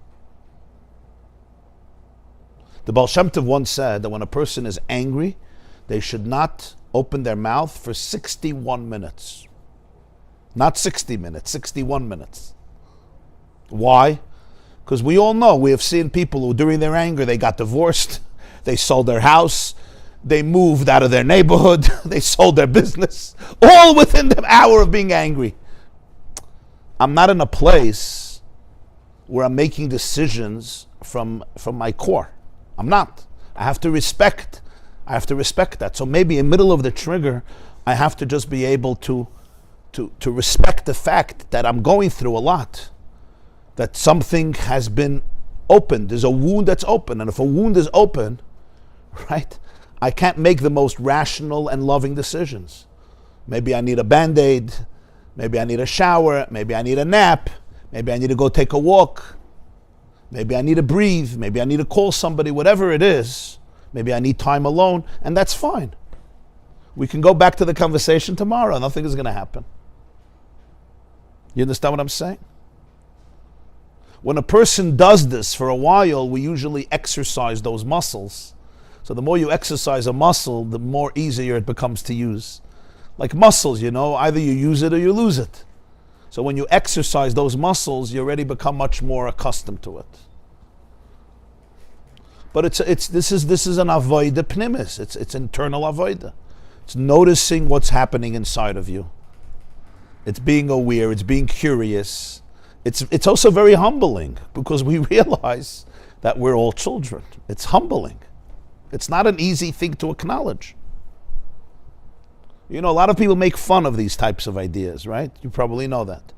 The Baal Shem Tov once said that when a person is angry, they should not open their mouth for 61 minutes. Not 60 minutes, 61 minutes. Why? Because we all know, we have seen people who during their anger, they got divorced, they sold their house, they moved out of their neighborhood, they sold their business, all within the hour of being angry. I'm not in a place where I'm making decisions from my core. I'm not. I have to respect that. So maybe in the middle of the trigger, I have to just be able to respect the fact that I'm going through a lot, that something has been opened. There's a wound that's open, and if a wound is open, right, I can't make the most rational and loving decisions. Maybe I need a Band-Aid, maybe I need a shower, maybe I need a nap, maybe I need to go take a walk, maybe I need to breathe, maybe I need to call somebody, whatever it is, maybe I need time alone, and that's fine. We can go back to the conversation tomorrow, nothing is going to happen. You understand what I'm saying? When a person does this for a while, we usually exercise those muscles. So the more you exercise a muscle, the more easier it becomes to use. Like muscles, either you use it or you lose it. So when you exercise those muscles, you already become much more accustomed to it. But this is an avoida pnimis. It's internal avoida. It's noticing what's happening inside of you. It's being aware. It's being curious. It's also very humbling because we realize that we're all children. It's humbling. It's not an easy thing to acknowledge. A lot of people make fun of these types of ideas, right? You probably know that.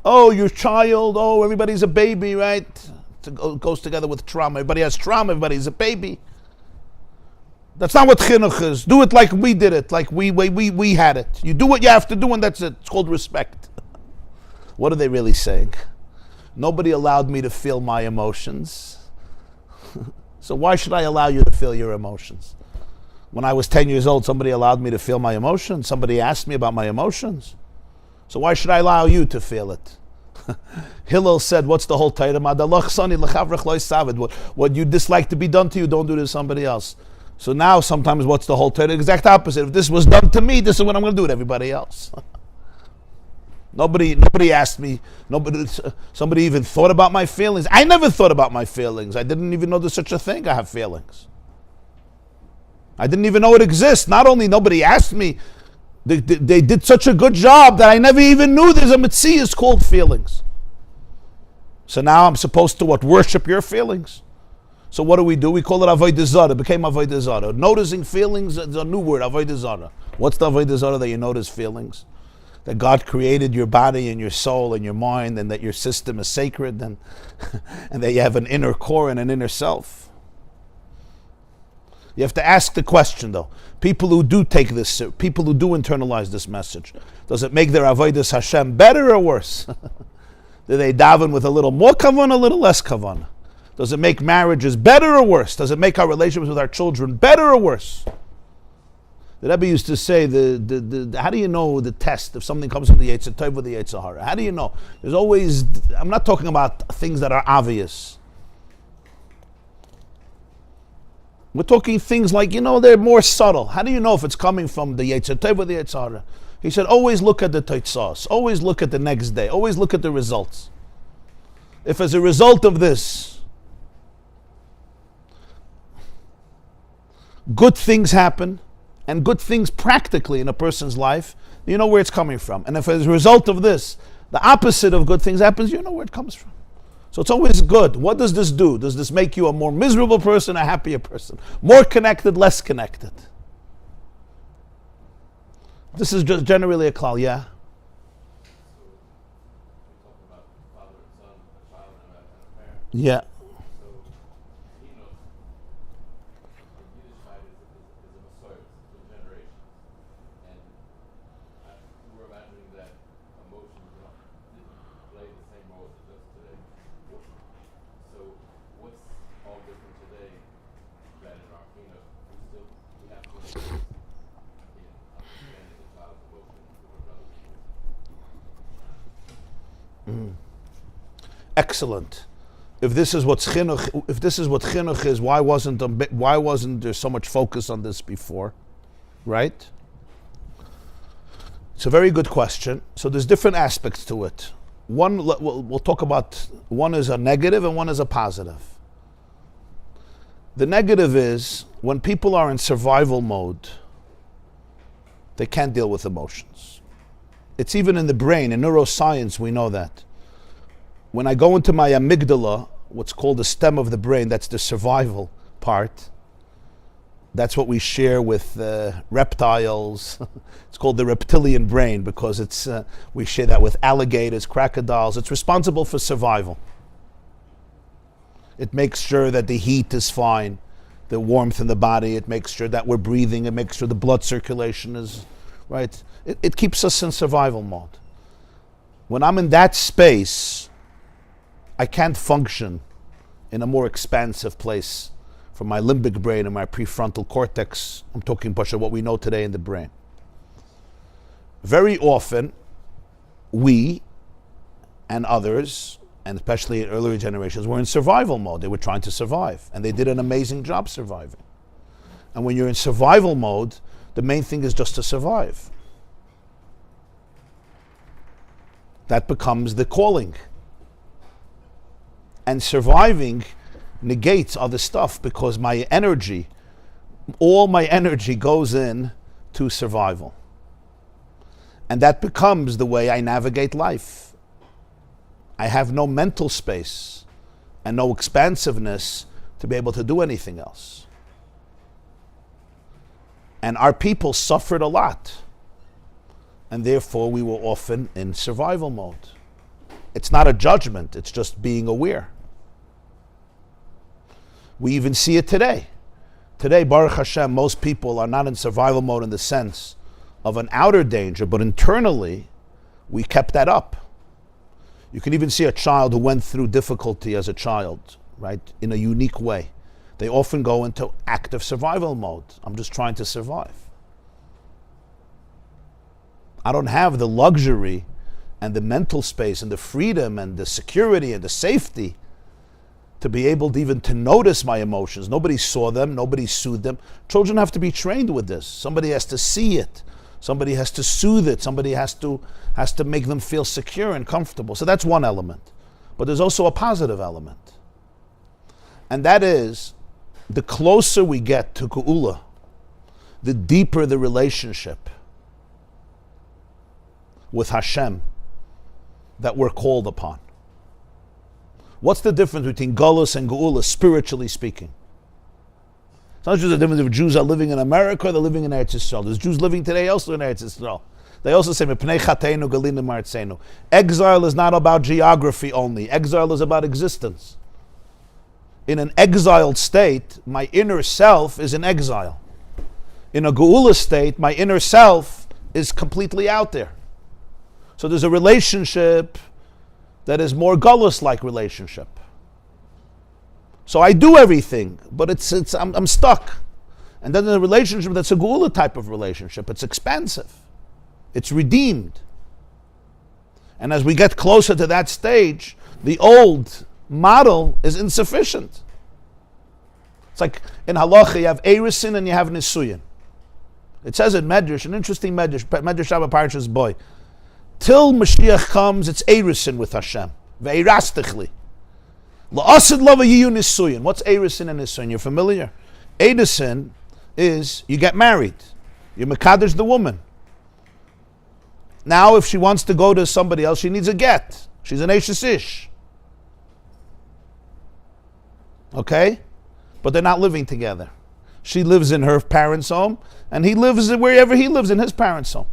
Oh, your child, everybody's a baby, right? It goes together with trauma. Everybody has trauma, everybody's a baby. That's not what chinuch is. Do it like we did it, like we had it. You do what you have to do and that's it. It's called respect. What are they really saying? Nobody allowed me to feel my emotions. So why should I allow you to feel your emotions? When I was 10 years old, somebody allowed me to feel my emotions. Somebody asked me about my emotions. So why should I allow you to feel it? Hillel said, what's the whole Torah? What you dislike to be done to you, don't do to somebody else. So now sometimes what's the whole Torah? Exact opposite. If this was done to me, this is what I'm going to do to everybody else. Nobody asked me. Somebody even thought about my feelings. I never thought about my feelings. I didn't even know there's such a thing. I have feelings. I didn't even know it exists. Not only nobody asked me, they did such a good job that I never even knew there's a mitzvah called feelings. So now I'm supposed to worship your feelings. So what do? We call it avodah zarah. It became avodah zarah. Noticing feelings is a new word, avodah zarah. What's the avodah zarah that you notice feelings? That God created your body and your soul and your mind, and that your system is sacred, and that you have an inner core and an inner self. You have to ask the question, though. People who do take this, people who do internalize this message, does it make their avodas Hashem better or worse? Do they daven with a little more kavanah, a little less kavanah? Does it make marriages better or worse? Does it make our relationships with our children better or worse? The Rebbe used to say, how do you know the test if something comes from the Yetzer Tov or the Yetzer Hara? How do you know? There's always, I'm not talking about things that are obvious. We're talking things like, they're more subtle. How do you know if it's coming from the Yetzer Tov or the Yetzer Hara? He said, always look at the Teitzos. Always look at the next day. Always look at the results. If as a result of this, good things happen, and good things practically in a person's life, you know where it's coming from. And if as a result of this, the opposite of good things happens, you know where it comes from. So it's always good. What does this do? Does this make you a more miserable person, a happier person? More connected, less connected? This is just generally a klal, yeah? Yeah. Excellent. If this is what chinuch is, why wasn't there so much focus on this before? Right? It's a very good question. So there's different aspects to it. One, we'll talk about, one is a negative and one is a positive. The negative is when people are in survival mode, they can't deal with emotions. It's even in the brain. In neuroscience, we know that. When I go into my amygdala, what's called the stem of the brain, that's the survival part. That's what we share with reptiles. It's called the reptilian brain because we share that with alligators, crocodiles. It's responsible for survival. It makes sure that the heat is fine, the warmth in the body. It makes sure that we're breathing. It makes sure the blood circulation is right. It keeps us in survival mode. When I'm in that space, I can't function in a more expansive place from my limbic brain and my prefrontal cortex. I'm talking about what we know today in the brain. Very often, we and others, and especially in earlier generations, were in survival mode. They were trying to survive, and they did an amazing job surviving. And when you're in survival mode, the main thing is just to survive. That becomes the calling. And surviving negates other stuff because my energy, all my energy goes in to survival. And that becomes the way I navigate life. I have no mental space and no expansiveness to be able to do anything else. And our people suffered a lot. And therefore we were often in survival mode. It's not a judgment, it's just being aware. We even see it today. Today, Baruch Hashem, most people are not in survival mode in the sense of an outer danger, but internally, we kept that up. You can even see a child who went through difficulty as a child, right, in a unique way. They often go into active survival mode. I'm just trying to survive. I don't have the luxury and the mental space and the freedom and the security and the safety to be able to even to notice my emotions. Nobody saw them, nobody soothed them. Children have to be trained with this. Somebody has to see it. Somebody has to soothe it. Somebody has to make them feel secure and comfortable. So that's one element. But there's also a positive element. And that is, the closer we get to Geula, the deeper the relationship with Hashem that we're called upon. What's the difference between Galus and Geula, spiritually speaking? It's not just the difference if Jews are living in America or they're living in Eretz Yisrael. There's Jews living today also in Eretz Yisrael. They also say, "Mepnei chateinu galinu ma'artzenu." Exile is not about geography only. Exile is about existence. In an exiled state, my inner self is in exile. In a Geula state, my inner self is completely out there. So there's a relationship that is more Galus-like relationship. So I do everything, but I'm stuck. And then in a relationship that's a Geula type of relationship. It's expansive. It's redeemed. And as we get closer to that stage, the old model is insufficient. It's like in halacha you have erisin and you have nisuyin. It says in Medrash, an interesting Medrash Shabbat Parshas Boy. Till Mashiach comes, it's erisin with Hashem. Ve'erastichli. La'asid lava yiyu nisuyin. What's erisin and nisuyin? You're familiar? Erisin is you get married. You mekadesh the woman. Now, if she wants to go to somebody else, she needs a get. She's an Eishes Ish. Okay? But they're not living together. She lives in her parents' home, and he lives wherever he lives in his parents' home.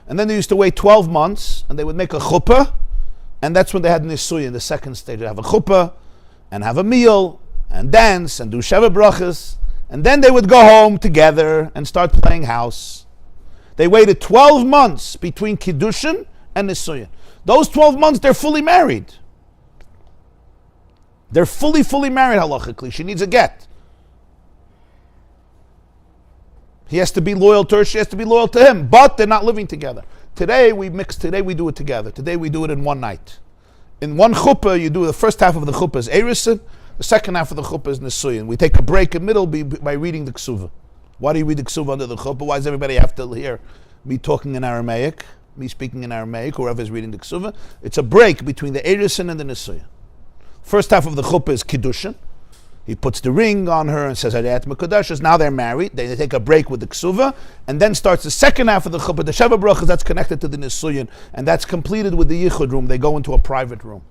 And then they used to wait 12 months, and they would make a chuppah, and that's when they had Nisuyin, the second stage. They have a chuppah, and have a meal, and dance, and do Sheva Brachas, and then they would go home together and start playing house. They waited 12 months between Kiddushin and Nisuyin. Those 12 months, they're fully married. They're fully married halachically. She needs a get. He has to be loyal to her, she has to be loyal to him, but they're not living together. Today we do it together. Today we do it in one night. In one chuppah, you do the first half of the chuppah is Erusin, the second half of the chuppah is Nisuyin. We take a break in the middle by reading the Ksuvah. Why do you read the Ksuvah under the chuppah? Why does everybody have to hear me talking in Aramaic, me speaking in Aramaic, whoever is reading the Ksuvah? It's a break between the Erusin and the Nisuyin. First half of the chuppah is Kiddushin. He puts the ring on her and says, Hayat Mekudashas. Now they're married. They take a break with the Ksuvah, and then starts the second half of the chuppah, the Sheva Brachas, that's connected to the Nisuyin, and that's completed with the Yichud room. They go into a private room.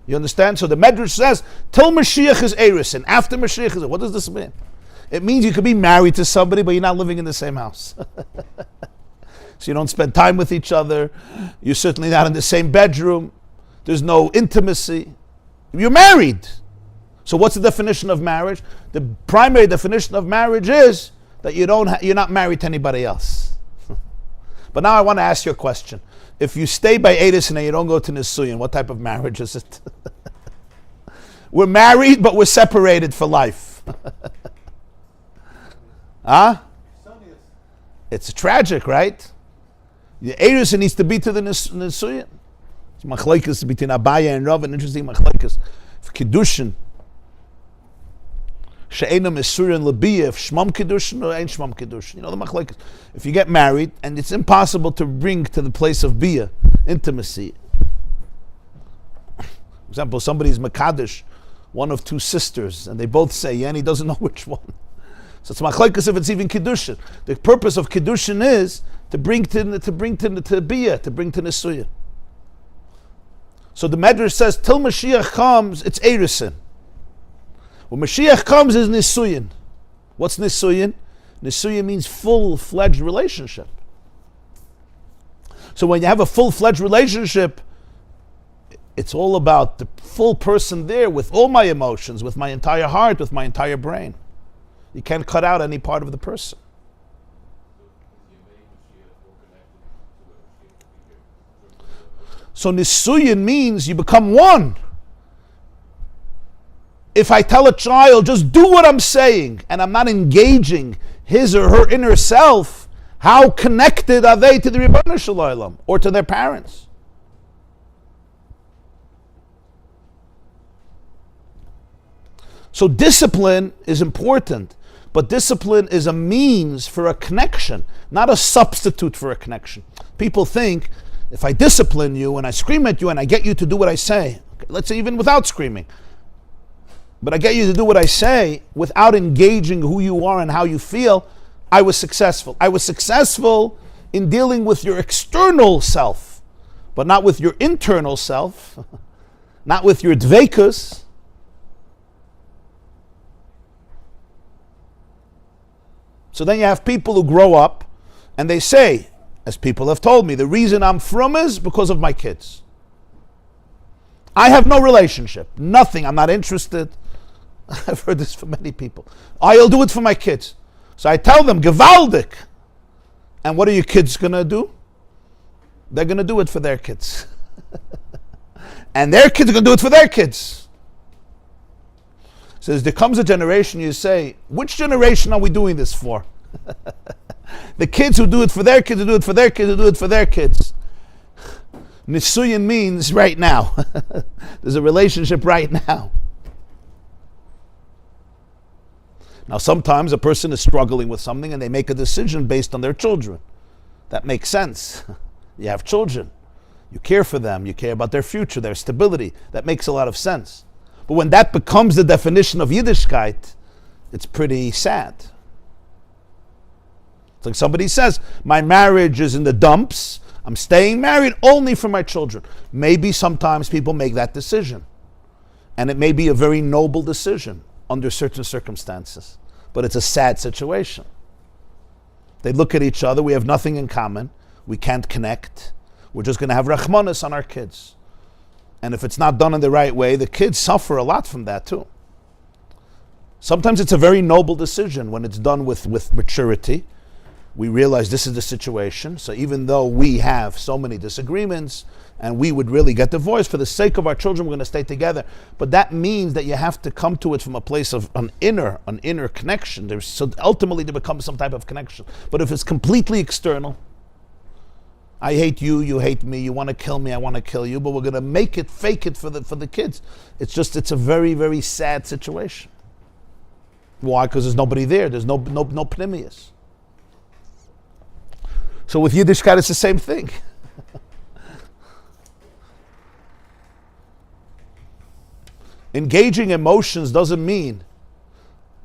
You understand? So the Medrash says, till Mashiach is Eris, and after Mashiach is, what does this mean? It means you could be married to somebody, but you're not living in the same house. So you don't spend time with each other. You're certainly not in the same bedroom. There's no intimacy. You're married. So what's the definition of marriage? The primary definition of marriage is that you're not married to anybody else. But now I want to ask you a question. If you stay by Eris and you don't go to Nisuyin, what type of marriage is it? We're married, but we're separated for life. Huh? It's tragic, right? The Eris needs to be to the Nisuyin. It's machlekes between Abaya and Rav, an interesting machlekes. Kiddushin. She'ena Mesurin Labiyah, if Shmam Kiddushin or Ein Shmam Kiddushin. You know the machlekes. If you get married, and it's impossible to bring to the place of Biyah, intimacy. For example, somebody's Makadosh, one of two sisters, and they both say, yeah, and he doesn't know which one. So it's machlekes if it's even Kiddushin. The purpose of Kiddushin is to bring to Biyah, to bring to Nisuyin. So the Medrash says, till Mashiach comes, it's Erusin. When Mashiach comes is Nisuyin. What's Nisuyin? Nisuyin means full-fledged relationship. So when you have a full-fledged relationship, it's all about the full person there with all my emotions, with my entire heart, with my entire brain. You can't cut out any part of the person. So Nisuyin means you become one. If I tell a child, just do what I'm saying, and I'm not engaging his or her inner self, how connected are they to the Ribono Shel Olam or to their parents? So discipline is important, but discipline is a means for a connection, not a substitute for a connection. People think, if I discipline you and I scream at you and I get you to do what I say, okay, let's say even without screaming, but I get you to do what I say without engaging who you are and how you feel, I was successful. I was successful in dealing with your external self, but not with your internal self, not with your dveikus. So then you have people who grow up and they say, as people have told me, the reason I'm frum is because of my kids. I have no relationship, nothing, I'm not interested. I've heard this from many people. I'll do it for my kids. So I tell them, gewaldig. And what are your kids going to do? They're going to do it for their kids. And their kids are going to do it for their kids. So there comes a generation, you say, which generation are we doing this for? The kids who do it for their kids, who do it for their kids, who do it for their kids. Nisuyin means right now. There's a relationship right now. Now sometimes a person is struggling with something and they make a decision based on their children. That makes sense. You have children. You care for them. You care about their future, their stability. That makes a lot of sense. But when that becomes the definition of Yiddishkeit, it's pretty sad. It's like somebody says, my marriage is in the dumps. I'm staying married only for my children. Maybe sometimes people make that decision. And it may be a very noble decision under certain circumstances. But it's a sad situation. They look at each other. We have nothing in common. We can't connect. We're just going to have rachmanis on our kids. And if it's not done in the right way, the kids suffer a lot from that too. Sometimes it's a very noble decision when it's done with maturity. We realize this is the situation. So even though we have so many disagreements and we would really get divorced, for the sake of our children, we're going to stay together. But that means that you have to come to it from a place of an inner connection. So ultimately there becomes some type of connection. But if it's completely external, I hate you, you hate me, you want to kill me, I want to kill you, but we're going to fake it for the kids. It's a very, very sad situation. Why? Because there's nobody there. There's no pneumius. So with Yiddishkeit, it's the same thing. Engaging emotions doesn't mean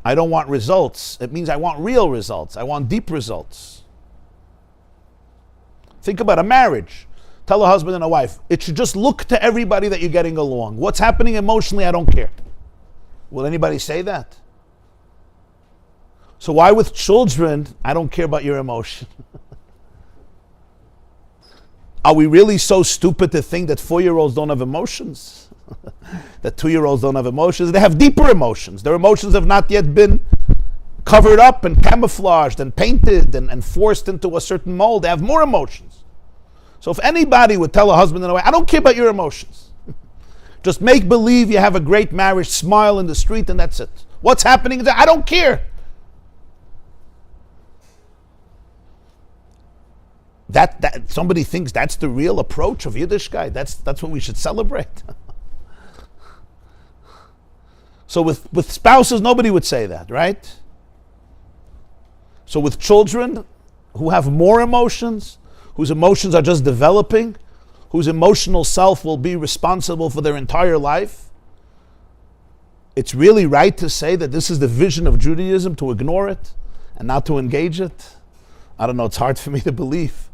I don't want results. It means I want real results. I want deep results. Think about a marriage. Tell a husband and a wife, it should just look to everybody that you're getting along. What's happening emotionally, I don't care. Will anybody say that? So why with children, I don't care about your emotion? Are we really so stupid to think that 4-year-olds don't have emotions? That 2-year-olds don't have emotions? They have deeper emotions. Their emotions have not yet been covered up and camouflaged and painted and forced into a certain mold. They have more emotions. So if anybody would tell a husband and a wife, I don't care about your emotions. Just make believe you have a great marriage, smile in the street, and that's it. What's happening? I don't care. That somebody thinks that's the real approach of Yiddishkeit. That's what we should celebrate. So with spouses, nobody would say that, right? So with children who have more emotions, whose emotions are just developing, whose emotional self will be responsible for their entire life, it's really right to say that this is the vision of Judaism, to ignore it and not to engage it. I don't know, it's hard for me to believe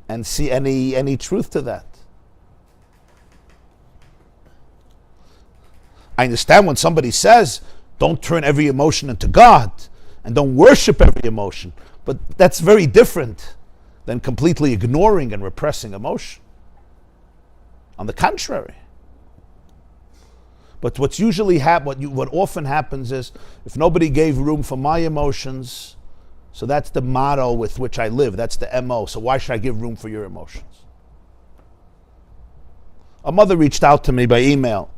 and see any truth to that. I understand when somebody says, don't turn every emotion into God and don't worship every emotion, but that's very different than completely ignoring and repressing emotion. On the contrary. But what's usually what often happens is, if nobody gave room for my emotions, so that's the motto with which I live. That's the MO. So why should I give room for your emotions? A mother reached out to me by email.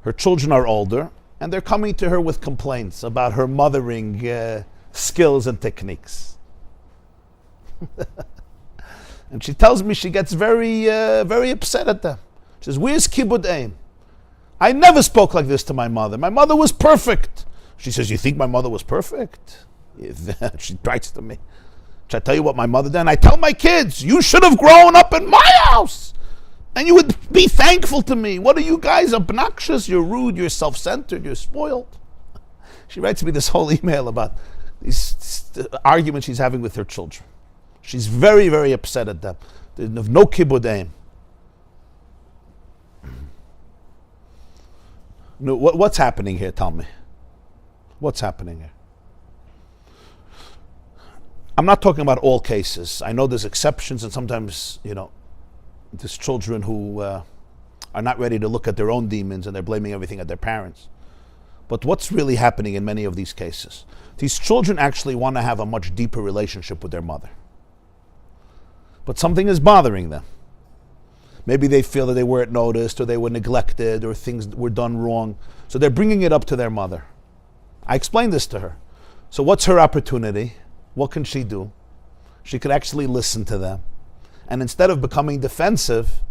Her children are older, and they're coming to her with complaints about her mothering skills and techniques. And she tells me she gets very, very upset at them. She says, where's Kibud Aim? I never spoke like this to my mother. My mother was perfect. She says, you think my mother was perfect? She writes to me. Should I tell you what my mother did? And I tell my kids, you should have grown up in my house. And you would be thankful to me. What are you guys, obnoxious? You're rude, you're self-centered, you're spoiled. She writes me this whole email about these arguments she's having with her children. She's very, very upset at them. There's no kibud aim. No, what's happening here? Tell me. What's happening here? I'm not talking about all cases. I know there's exceptions, and sometimes, there's children who are not ready to look at their own demons and they're blaming everything at their parents. But what's really happening in many of these cases? These children actually want to have a much deeper relationship with their mother. But something is bothering them. Maybe they feel that they weren't noticed, or they were neglected, or things were done wrong. So they're bringing it up to their mother. I explained this to her. So what's her opportunity? What can she do? She could actually listen to them. And instead of becoming defensive,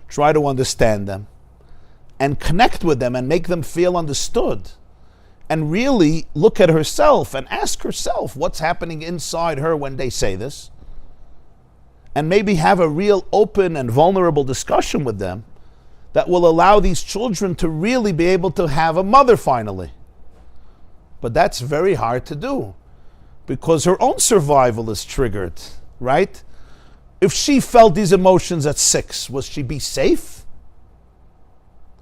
try to understand them and connect with them and make them feel understood. And really look at herself and ask herself what's happening inside her when they say this. And maybe have a real open and vulnerable discussion with them that will allow these children to really be able to have a mother finally. But that's very hard to do. because her own survival is triggered, right? If she felt these emotions at 6, would she be safe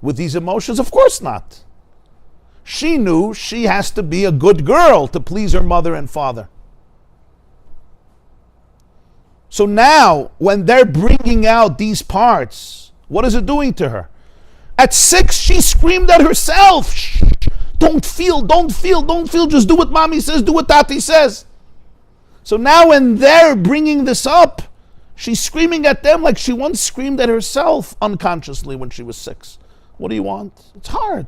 with these emotions? Of course not. She knew she has to be a good girl to please her mother and father. So now, when they're bringing out these parts, what is it doing to her? At 6, she screamed at herself. Shh, don't feel, just do what mommy says, do what tati says. So now when they're bringing this up, she's screaming at them like she once screamed at herself unconsciously when she was 6. What do you want? It's hard.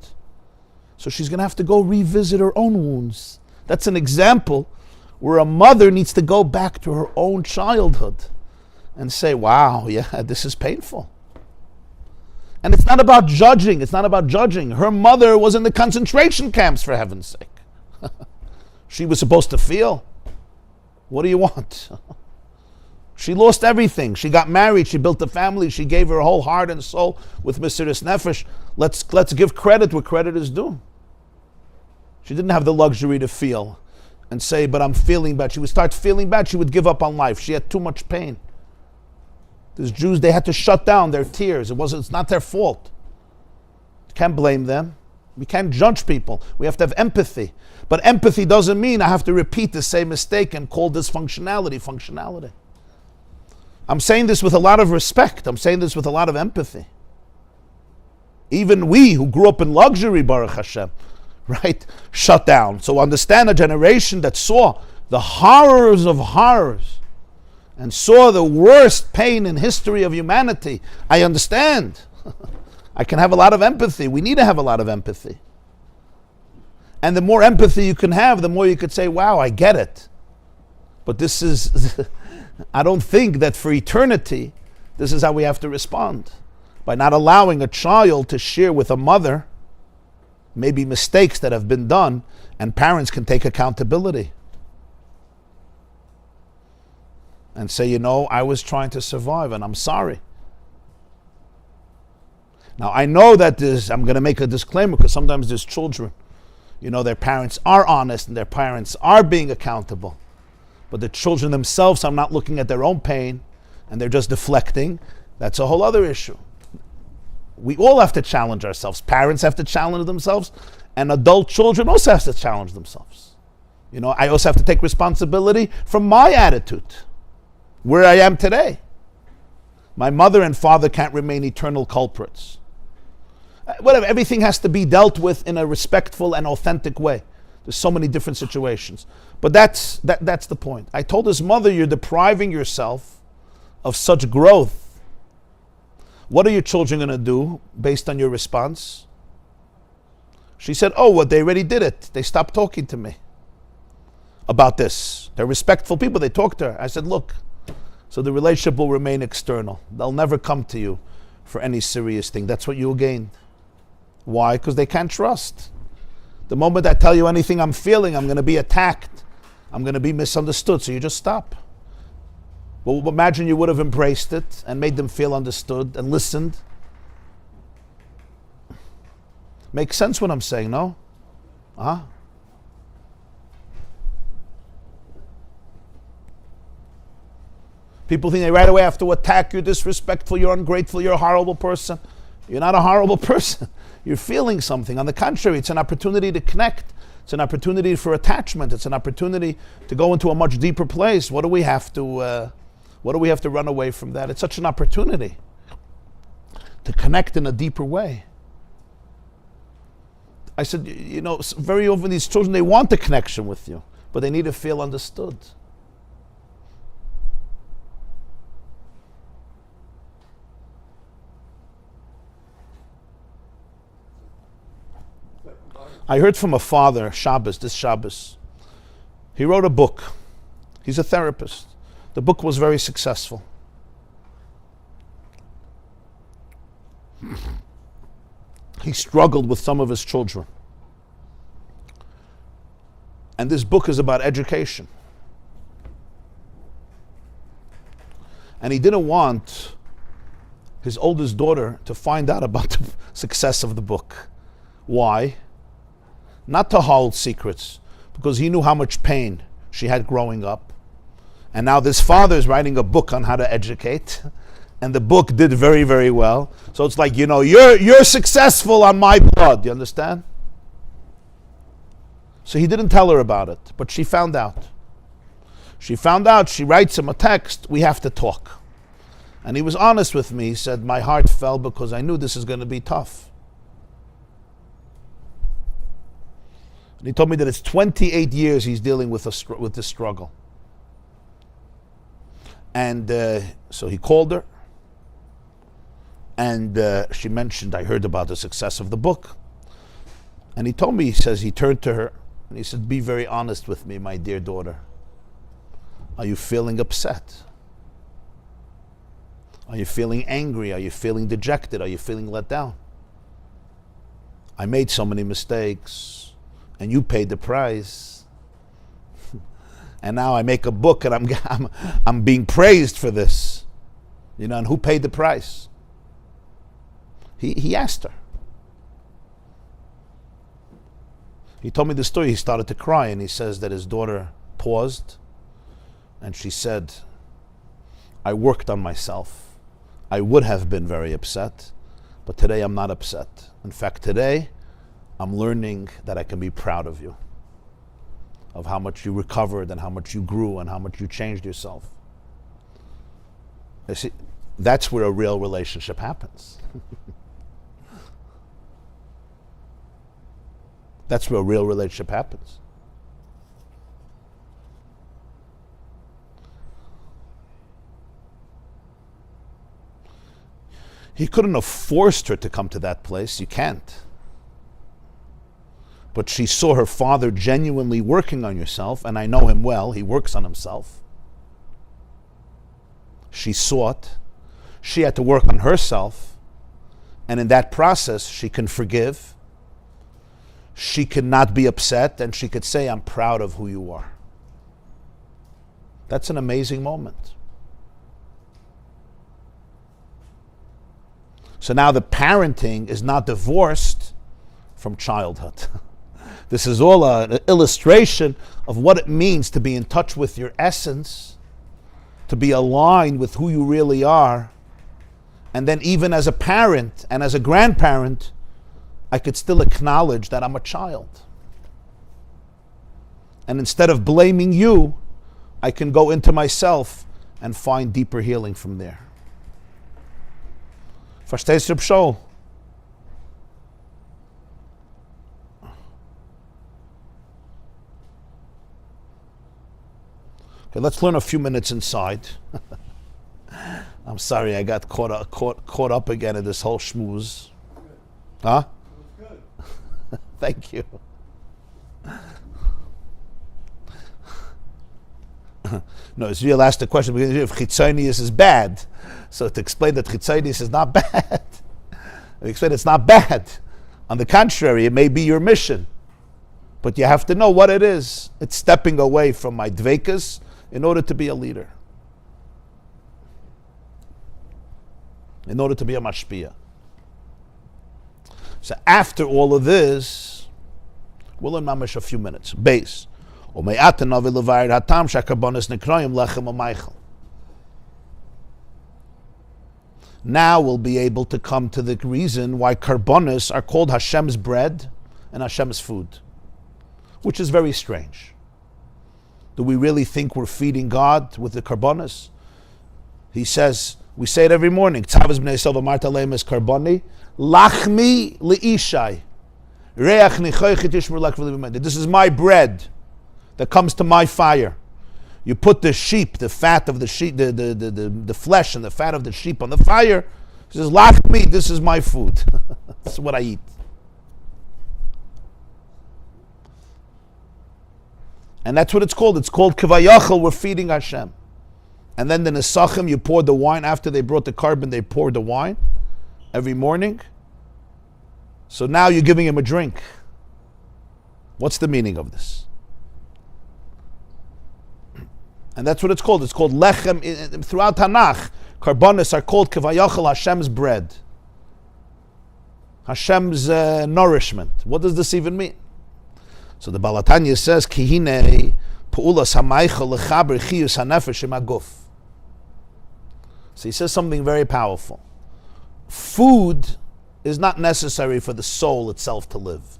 So she's going to have to go revisit her own wounds. That's an example where a mother needs to go back to her own childhood and say, wow, yeah, this is painful. And it's not about judging. It's not about judging. Her mother was in the concentration camps, for heaven's sake. She was supposed to feel. What do you want? She lost everything. She got married. She built a family. She gave her whole heart and soul with Mesiras Nefesh. Let's give credit where credit is due. She didn't have the luxury to feel and say, but I'm feeling bad. She would start feeling bad. She would give up on life. She had too much pain. These Jews, they had to shut down their tears. It's not their fault. You can't blame them. We can't judge people. We have to have empathy. But empathy doesn't mean I have to repeat the same mistake and call dysfunctionality functionality. I'm saying this with a lot of respect. I'm saying this with a lot of empathy. Even we who grew up in luxury, Baruch Hashem, right, shut down. So understand a generation that saw the horrors of horrors and saw the worst pain in history of humanity. I understand. I can have a lot of empathy. We need to have a lot of empathy. And the more empathy you can have, the more you could say, wow, I get it. But this is, I don't think that for eternity, this is how we have to respond. By not allowing a child to share with a mother maybe mistakes that have been done, and parents can take accountability. And say, you know, I was trying to survive and I'm sorry. Now, I know that I'm going to make a disclaimer because sometimes there's children, you know, their parents are honest and their parents are being accountable. But the children themselves are not looking at their own pain and they're just deflecting. That's a whole other issue. We all have to challenge ourselves. Parents have to challenge themselves, and adult children also have to challenge themselves. You know, I also have to take responsibility for my attitude, where I am today. My mother and father can't remain eternal culprits. Whatever, everything has to be dealt with in a respectful and authentic way. There's so many different situations. But that's the point. I told his mother, you're depriving yourself of such growth. What are your children going to do based on your response? She said, oh, well, they already did it. They stopped talking to me about this. They're respectful people. They talk to her. I said, look, so the relationship will remain external. They'll never come to you for any serious thing. That's what you'll gain. Why? Because they can't trust. The moment I tell you anything I'm feeling, I'm going to be attacked. I'm going to be misunderstood. So you just stop. Well, imagine you would have embraced it and made them feel understood and listened. Makes sense what I'm saying, no? Huh? People think they right away have to attack you, disrespectful, you're ungrateful, you're a horrible person. You're not a horrible person. You're feeling something. On the contrary, it's an opportunity to connect. It's an opportunity for attachment. It's an opportunity to go into a much deeper place. What do we have to run away from that? It's such an opportunity to connect in a deeper way. I said, you know, very often these children, they want the connection with you, but they need to feel understood. I heard from a father, this Shabbos. He wrote a book. He's a therapist. The book was very successful. He struggled with some of his children. And this book is about education. And he didn't want his oldest daughter to find out about the success of the book. Why? Not to hold secrets, because he knew how much pain she had growing up. And now this father is writing a book on how to educate. And the book did very, very well. So it's like, you're successful on my blood. You understand? So he didn't tell her about it, but she found out. She writes him a text, we have to talk. And he was honest with me. He said, my heart fell because I knew this is going to be tough. And he told me that it's 28 years he's dealing with this struggle. And so he called her. And she mentioned, I heard about the success of the book. And he told me, he says, he turned to her and he said, be very honest with me, my dear daughter. Are you feeling upset? Are you feeling angry? Are you feeling dejected? Are you feeling let down? I made so many mistakes and you paid the price. And now I make a book and I'm being praised for this. And who paid the price? He asked her. He told me the story. He started to cry and he says that his daughter paused and she said, I worked on myself. I would have been very upset, but today I'm not upset. In fact, today I'm learning that I can be proud of you, of how much you recovered and how much you grew and how much you changed yourself. You see, that's where a real relationship happens. That's where a real relationship happens. He couldn't have forced her to come to that place. You can't. But she saw her father genuinely working on yourself, and I know him well. He works on himself. She saw it. She had to work on herself. And in that process, she can forgive. She could not be upset, and she could say, I'm proud of who you are. That's an amazing moment. So now the parenting is not divorced from childhood. This is all an illustration of what it means to be in touch with your essence, to be aligned with who you really are. And then even as a parent and as a grandparent, I could still acknowledge that I'm a child. And instead of blaming you, I can go into myself and find deeper healing from there. Verstehst du, Pshol? Okay, let's learn a few minutes inside. I'm sorry, I got caught up again in this whole schmooze. Huh? It was good. Thank you. No, Israel asked the question if chitzonius is bad. So to explain that chitzonius is not bad, I explain it's not bad. On the contrary, it may be your mission. But you have to know what it is. It's stepping away from my dvekas in order to be a leader. In order to be a mashpia. So after all of this, we'll learn mamash a few minutes. Base. Now we'll be able to come to the reason why Carbonus are called Hashem's bread and Hashem's food, which is very strange. Do we really think we're feeding God with the Carbonus? He says, we say it every morning, Lachmi li'ishai. This is my bread that comes to my fire. You put the sheep, the fat of the sheep, the flesh and the fat of the sheep on the fire. He says, Lachmi, this is my food. This is what I eat. And that's what it's called. It's called Kavayachal, we're feeding Hashem. And then the Nesachim, you poured the wine. After they brought the carbon, they poured the wine every morning. So now you're giving him a drink. What's the meaning of this? And that's what it's called. It's called lechem. Throughout Tanakh, Carbonus are called kavayachal, Hashem's bread. Hashem's nourishment. What does this even mean? So the Balatanya says, Kihine Pu'ulas hamaychel lechaber chiyus hanefesh im haguf. So he says something very powerful. Food is not necessary for the soul itself to live.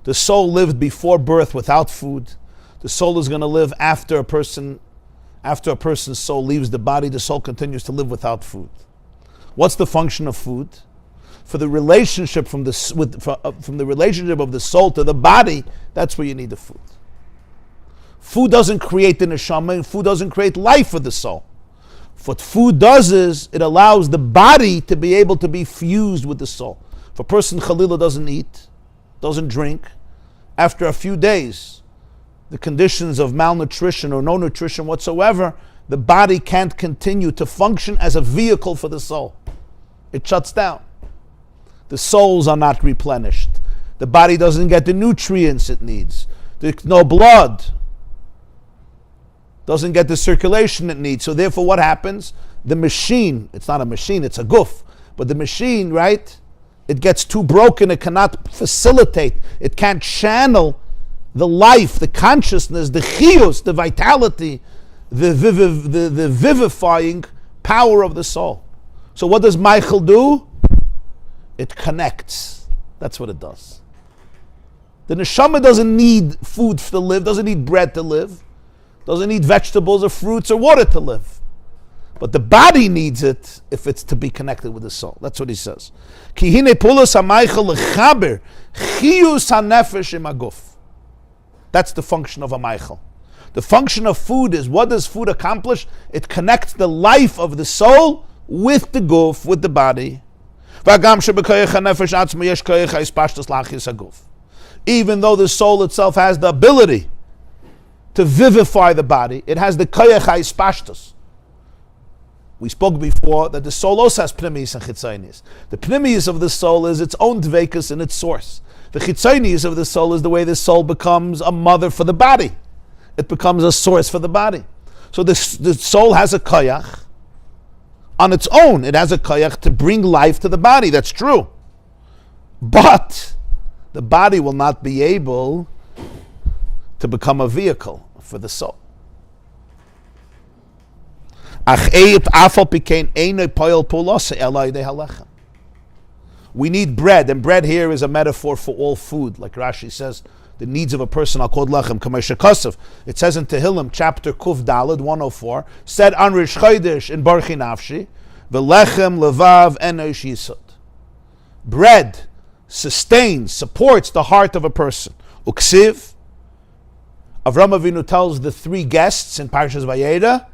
The soul lived before birth without food. The soul is going to live after a person's soul leaves the body. The soul continues to live without food. What's the function of food? For the relationship from the relationship of the soul to the body, that's where you need the food. Food doesn't create the neshama. Food doesn't create life for the soul. What food does is it allows the body to be able to be fused with the soul. If a person chalila doesn't eat, doesn't drink, after a few days, the conditions of malnutrition or no nutrition whatsoever, the body can't continue to function as a vehicle for the soul. It shuts down. The souls are not replenished. The body doesn't get the nutrients it needs. There's no blood. Doesn't get the circulation it needs. So therefore what happens? The machine, it's not a machine, it's a guf, but the machine, right, it gets too broken, it cannot facilitate, it can't channel the life, the consciousness, the chiyus, the vitality, the vivifying power of the soul. So what does Michael do? It connects. That's what it does. The neshama doesn't need food to live, doesn't need bread to live, doesn't need vegetables or fruits or water to live. But the body needs it if it's to be connected with the soul. That's what he says. Ki hine pulos hamaychel lechaber chiyus hanefesh im haguf. That's the function of a maichel. The function of food is, what does food accomplish? It connects the life of the soul with the guf, with the body. Even though the soul itself has the ability to vivify the body, it has the koyach ha'hispashtus. We spoke before that the soul also has pnimius and chitzonius. The pnimius of the soul is its own dveikus and its source. The chitzonius of the soul is the way the soul becomes a mother for the body. It becomes a source for the body. So the soul has a koyach on its own. It has a koyach to bring life to the body. That's true. But the body will not be able to become a vehicle for the soul. We need bread, and bread here is a metaphor for all food. Like Rashi says, the needs of a person are called lechem. It says in Tehillim, chapter Kuf Daled 104, said on Rish Chodesh in Barchi Nafshi, v'lechem levav enosh yisod. Bread sustains, supports the heart of a person. Uksiv, Avram Avinu tells the three guests in Parshas Vayera,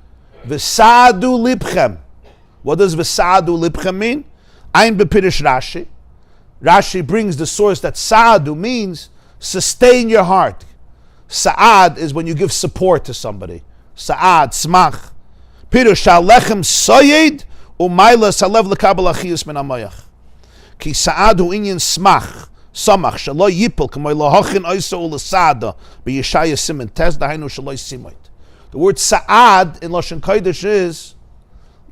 V'sadu libchem. What does V'sadu libchem mean? Ein bepirish Rashi. Rashi brings the source that Sa'adu means sustain your heart. Sa'ad is when you give support to somebody. Sa'ad, smach. Pirush ha'lechem soyed u'mayla salev l'kabel achiyus min hamayach. Ki Sa'adu inyan smach. Samach shelo yipel k'moy lohachin oiso u'l'sa'ada b'yeshaya simen tes dahainu shelo simoit. The word Sa'ad in Lashon Kodesh is,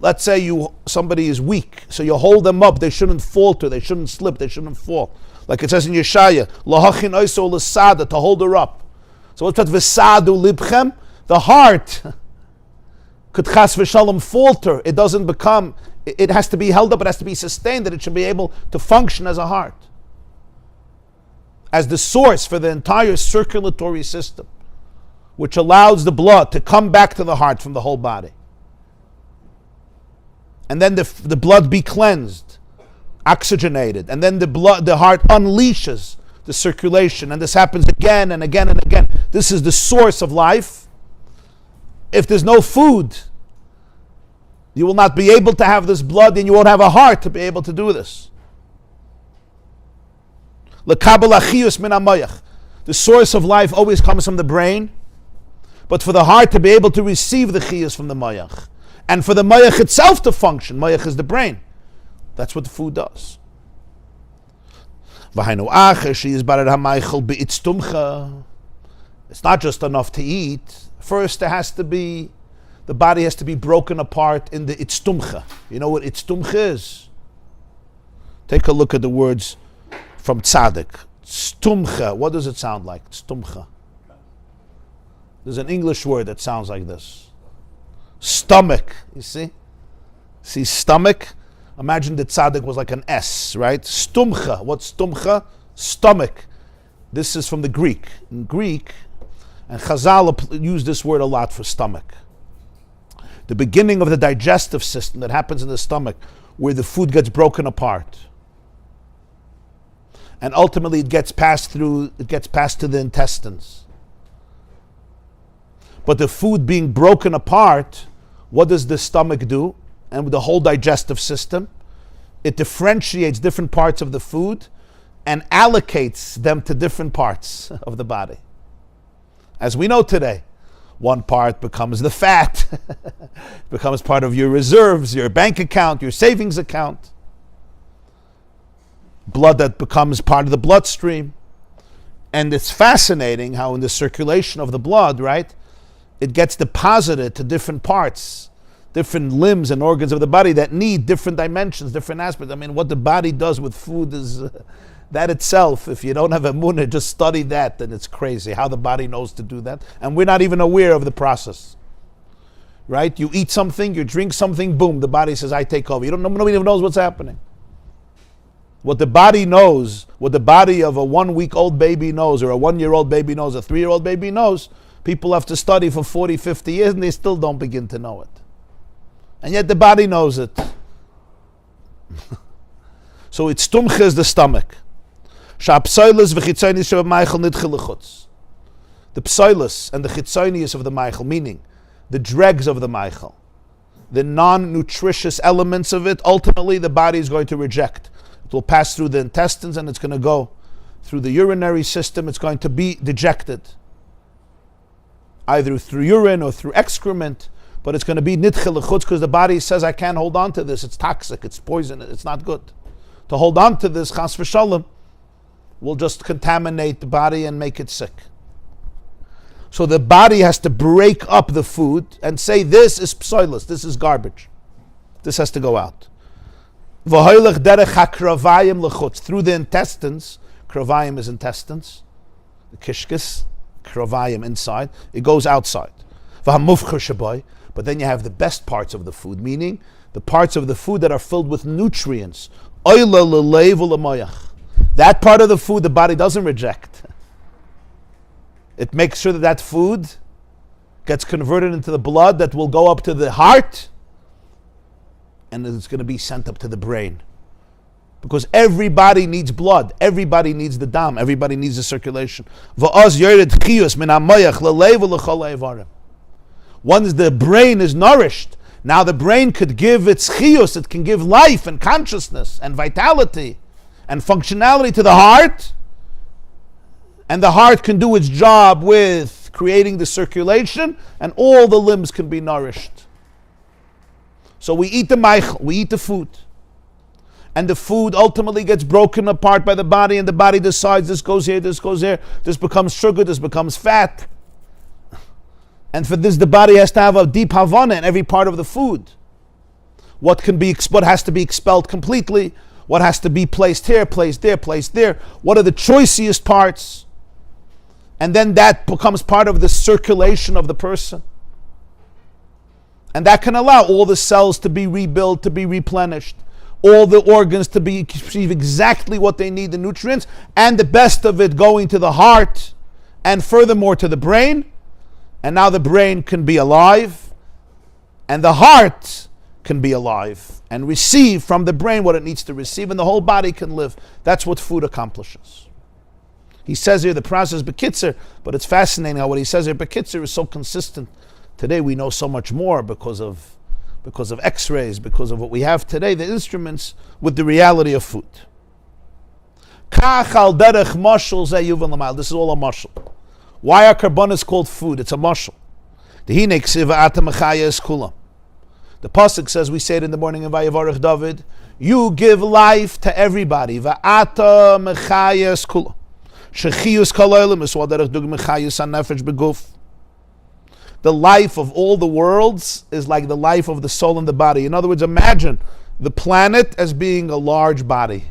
let's say somebody is weak, so you hold them up, they shouldn't falter, they shouldn't slip, they shouldn't fall. Like it says in Yeshaya, Lahachin oiso l'sada, to hold her up. So what's that? V'sadu libchem? The heart could chas v'shalom falter. It doesn't become, it has to be held up, it has to be sustained, that it should be able to function as a heart. As the source for the entire circulatory system, which allows the blood to come back to the heart from the whole body. And then the blood be cleansed, oxygenated, and then the heart unleashes the circulation, and this happens again and again and again. This is the source of life. If there's no food, you will not be able to have this blood, and you won't have a heart to be able to do this. L'kabel achiyus min hamayach. The source of life always comes from the brain, but for the heart to be able to receive the chiyus from the mayach, and for the mayach itself to function, mayach is the brain. That's what the food does. It's not just enough to eat. First, the body has to be broken apart in the itztumcha. You know what itztumcha is? Take a look at the words from tzaddik. Stumcha. What does it sound like? Stumcha. There's an English word that sounds like this. Stomach, you see? See, stomach? Imagine the tzaddik was like an S, right? Stumcha. What's stumcha? Stomach. This is from the Greek. In Greek, and Chazal use this word a lot for stomach. The beginning of the digestive system that happens in the stomach, where the food gets broken apart. And ultimately it gets passed to the intestines. But the food being broken apart, what does the stomach do? And with the whole digestive system, it differentiates different parts of the food and allocates them to different parts of the body. As we know today, one part becomes the fat, becomes part of your reserves, your bank account, your savings account. Blood that becomes part of the bloodstream. And it's fascinating how in the circulation of the blood, right, it gets deposited to different parts, different limbs and organs of the body that need different dimensions, different aspects. I mean, what the body does with food is that itself. If you don't have a munah, just study that, then it's crazy how the body knows to do that. And we're not even aware of the process. Right? You eat something, you drink something, boom, the body says, I take over. Nobody even knows what's happening. What the body knows, what the body of a 1-week-old baby knows, or a 1-year-old baby knows, a 3-year-old baby knows, people have to study for 40, 50 years and they still don't begin to know it. And yet the body knows it. So it's stumcha is the stomach. The psoilus and the chitzonius of the meichel, meaning the dregs of the meichel, the non-nutritious elements of it, ultimately the body is going to reject. It will pass through the intestines and it's going to go through the urinary system. It's going to be dejected, either through urine or through excrement, but it's going to be nitche l'chutz because the body says, I can't hold on to this. It's toxic, it's poison, it's not good. To hold on to this, chas v'shalom, will just contaminate the body and make it sick. So the body has to break up the food and say, this is psoilus, this is garbage. This has to go out. V'hoylech derech hakravayim l'chutz, through the intestines. Kravayim is intestines. The kishkis, kravayim inside. It goes outside. V'hamufcher shaboy. But then you have the best parts of the food, meaning the parts of the food that are filled with nutrients. Oyla l'leiv u'lemoyach. That part of the food the body doesn't reject. It makes sure that that food gets converted into the blood that will go up to the heart and it's going to be sent up to the brain. Because everybody needs blood. Everybody needs the dam. Everybody needs the circulation. Once the brain is nourished, now the brain could give its chiyus, it can give life and consciousness and vitality and functionality to the heart, and the heart can do its job with creating the circulation, and all the limbs can be nourished. So we eat the meichel, we eat the food, and the food ultimately gets broken apart by the body, and the body decides this goes here, this becomes sugar, this becomes fat. And for this, the body has to have a deep havana in every part of the food. What has to be expelled completely? What has to be placed here, placed there, placed there? What are the choicest parts? And then that becomes part of the circulation of the person. And that can allow all the cells to be rebuilt, to be replenished, all the organs to receive exactly what they need, the nutrients, and the best of it going to the heart, and furthermore to the brain. And now the brain can be alive, and the heart can be alive, and receive from the brain what it needs to receive, and the whole body can live. That's what food accomplishes. He says here the process bekitzer, but it's fascinating how what he says here bekitzer is so consistent. Today we know so much more because of X-rays, because of what we have today, the instruments with the reality of food. This is all a mashal. Why are Carbonus called food? It's a mashal. The pasuk says, we say it in the morning in Vayevarech David, you give life to everybody. Va'ata mechayes kula. Shechiyus kalolim is what derech dug mechayes hanefesh beguf. The life of all the worlds is like the life of the soul and the body. In other words, imagine the planet as being a large body.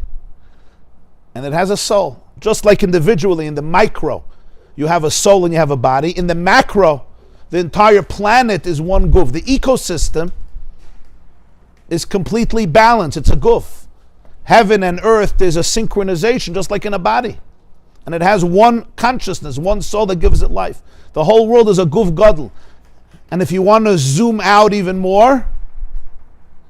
And it has a soul. Just like individually in the micro, you have a soul and you have a body. In the macro, the entire planet is one guf. The ecosystem is completely balanced. It's a guf. Heaven and earth, there's a synchronization, just like in a body. And it has one consciousness, one soul that gives it life. The whole world is a guf gadol. And if you want to zoom out even more,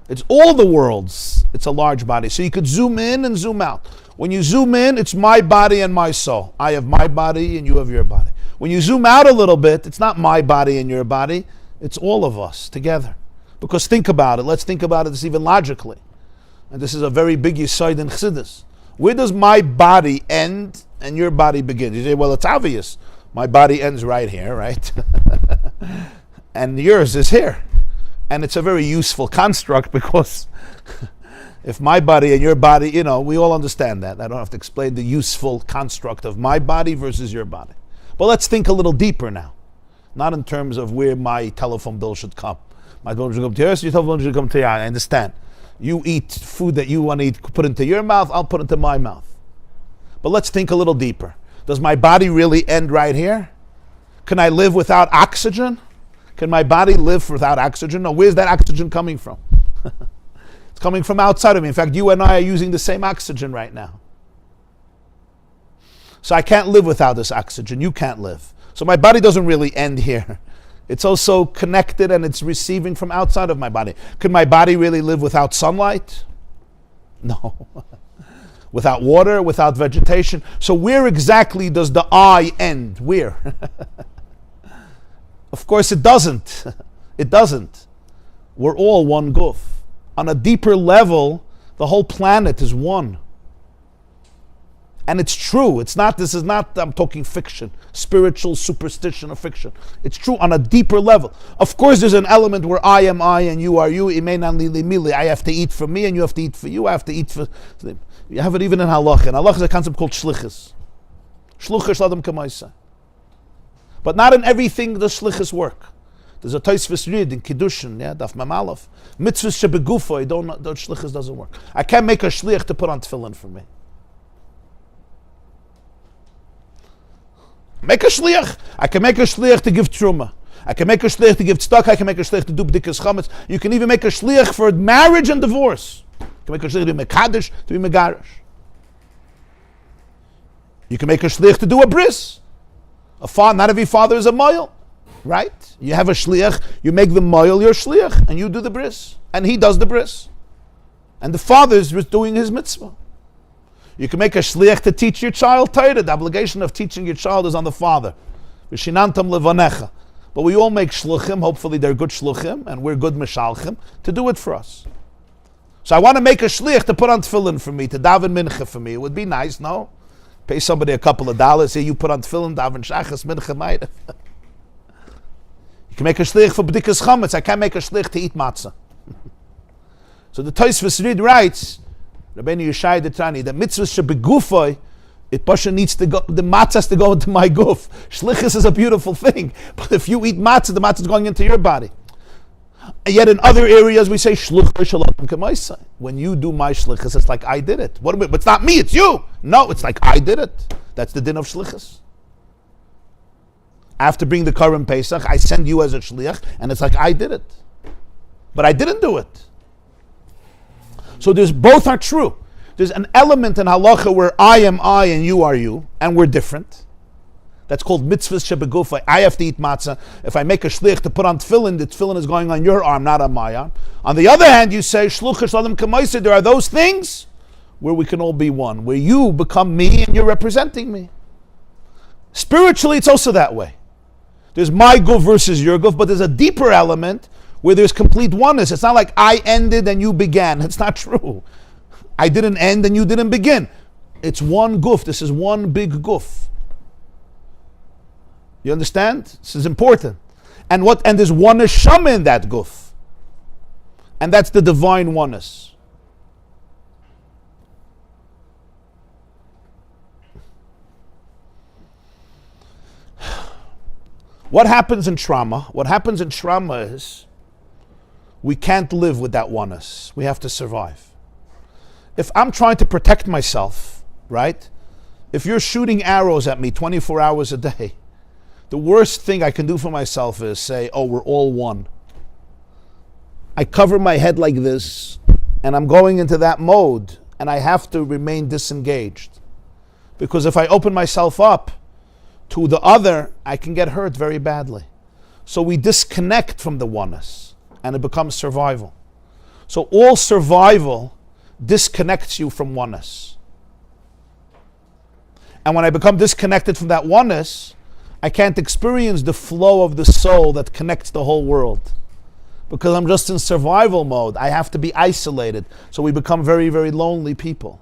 it's all the worlds. It's a large body. So you could zoom in and zoom out. When you zoom in, it's my body and my soul. I have my body and you have your body. When you zoom out a little bit, it's not my body and your body. It's all of us together. Because think about it. Let's think about it even logically. And this is a very big yesod in Chassidus. Where does my body end and your body begin? You say, well, it's obvious. My body ends right here, right? And yours is here. And it's a very useful construct because if my body and your body, we all understand that. I don't have to explain the useful construct of my body versus your body. But let's think a little deeper now. Not in terms of where my telephone bill should come. My bill should come to yours, your telephone should come to yours. I understand. You eat food that you want to eat, put into your mouth, I'll put into my mouth. But let's think a little deeper. Does my body really end right here? Can I live without oxygen? Can my body live without oxygen? No, where's that oxygen coming from? It's coming from outside of me. In fact, you and I are using the same oxygen right now. So I can't live without this oxygen. You can't live. So my body doesn't really end here. It's also connected and it's receiving from outside of my body. Could my body really live without sunlight? No. Without water, without vegetation. So where exactly does the I end? Where? Of course it doesn't. It doesn't. We're all one guf. On a deeper level, the whole planet is one. And it's true. This is not, I'm talking fiction, spiritual superstition or fiction. It's true on a deeper level. Of course, there's an element where I am I and you are you. I have to eat for me and you have to eat for you. I have to eat for... You have it even in halach. And halach is a concept called shlichus. Shluchas ladam kamaisa. But not in everything does shlichus work. There's a Tosfos read in Kiddushin, Daf Mem Aleph. Mitzvahs shebegufo, shlichus doesn't work. I can't make a shliach to put on tefillin for me. Make a shliach. I can make a shliach to give truma. I can make a shliach to give tzedakah. I can make a shliach to do b'dikas chametz. You can even make a shliach for marriage and divorce. You can make a shliach to be mekadesh, to be megarish. You can make a shliach to do a bris. Not every father is a moil, right? You have a shliach, you make the moil your shliach, and you do the bris. And he does the bris. And the father is doing his mitzvah. You can make a shliach to teach your child Torah. The obligation of teaching your child is on the father. V'shinantam levanecha. But we all make shluchim, hopefully they're good shluchim, and we're good mishalchim, to do it for us. So I want to make a shliach to put on tefillin for me, to daven mincha for me. It would be nice, no? Pay somebody a couple of dollars, say you put on tefillin, daven shachas, mincha, mayda. You can make a shliach for b'dikas chametz. I can't make a shliach to eat matzah. So the Tosfos Reed writes, Rabbeinu Yeshai Detrani, that mitzvahs shebegufoi, it pasha needs to go, the matzah has to go into my guf. Shlichus is a beautiful thing, but if you eat matzah, the matzah is going into your body. And yet in other areas we say shluchah shalom k'maisai. When you do my shlichus, it's like I did it. But it's not me, it's you. No, it's like I did it. That's the din of shlichus. After bringing the Karim Pesach, I send you as a shliach, and it's like I did it. But I didn't do it. So both are true. There's an element in halacha where I am I and you are you, and we're different. That's called mitzvahs shebegufay. I have to eat matzah. If I make a shlich to put on tefillin, the tefillin is going on your arm, not on my arm. On the other hand, you say, shluchas ladam kamaisa, there are those things where we can all be one, where you become me and you're representing me. Spiritually, it's also that way. There's my guf versus your guf, but there's a deeper element where there's complete oneness. It's not like I ended and you began. It's not true. I didn't end and you didn't begin. It's one guf. This is one big guf. You understand? This is important. And there's one neshama in that guf. And that's the divine oneness. What happens in trauma? What happens in trauma is we can't live with that oneness. We have to survive. If I'm trying to protect myself, right? If you're shooting arrows at me 24 hours a day, the worst thing I can do for myself is say, oh, we're all one. I cover my head like this, and I'm going into that mode, and I have to remain disengaged. Because if I open myself up to the other, I can get hurt very badly. So we disconnect from the oneness, and it becomes survival. So all survival disconnects you from oneness. And when I become disconnected from that oneness, I can't experience the flow of the soul that connects the whole world. Because I'm just in survival mode. I have to be isolated. So we become very, very lonely people.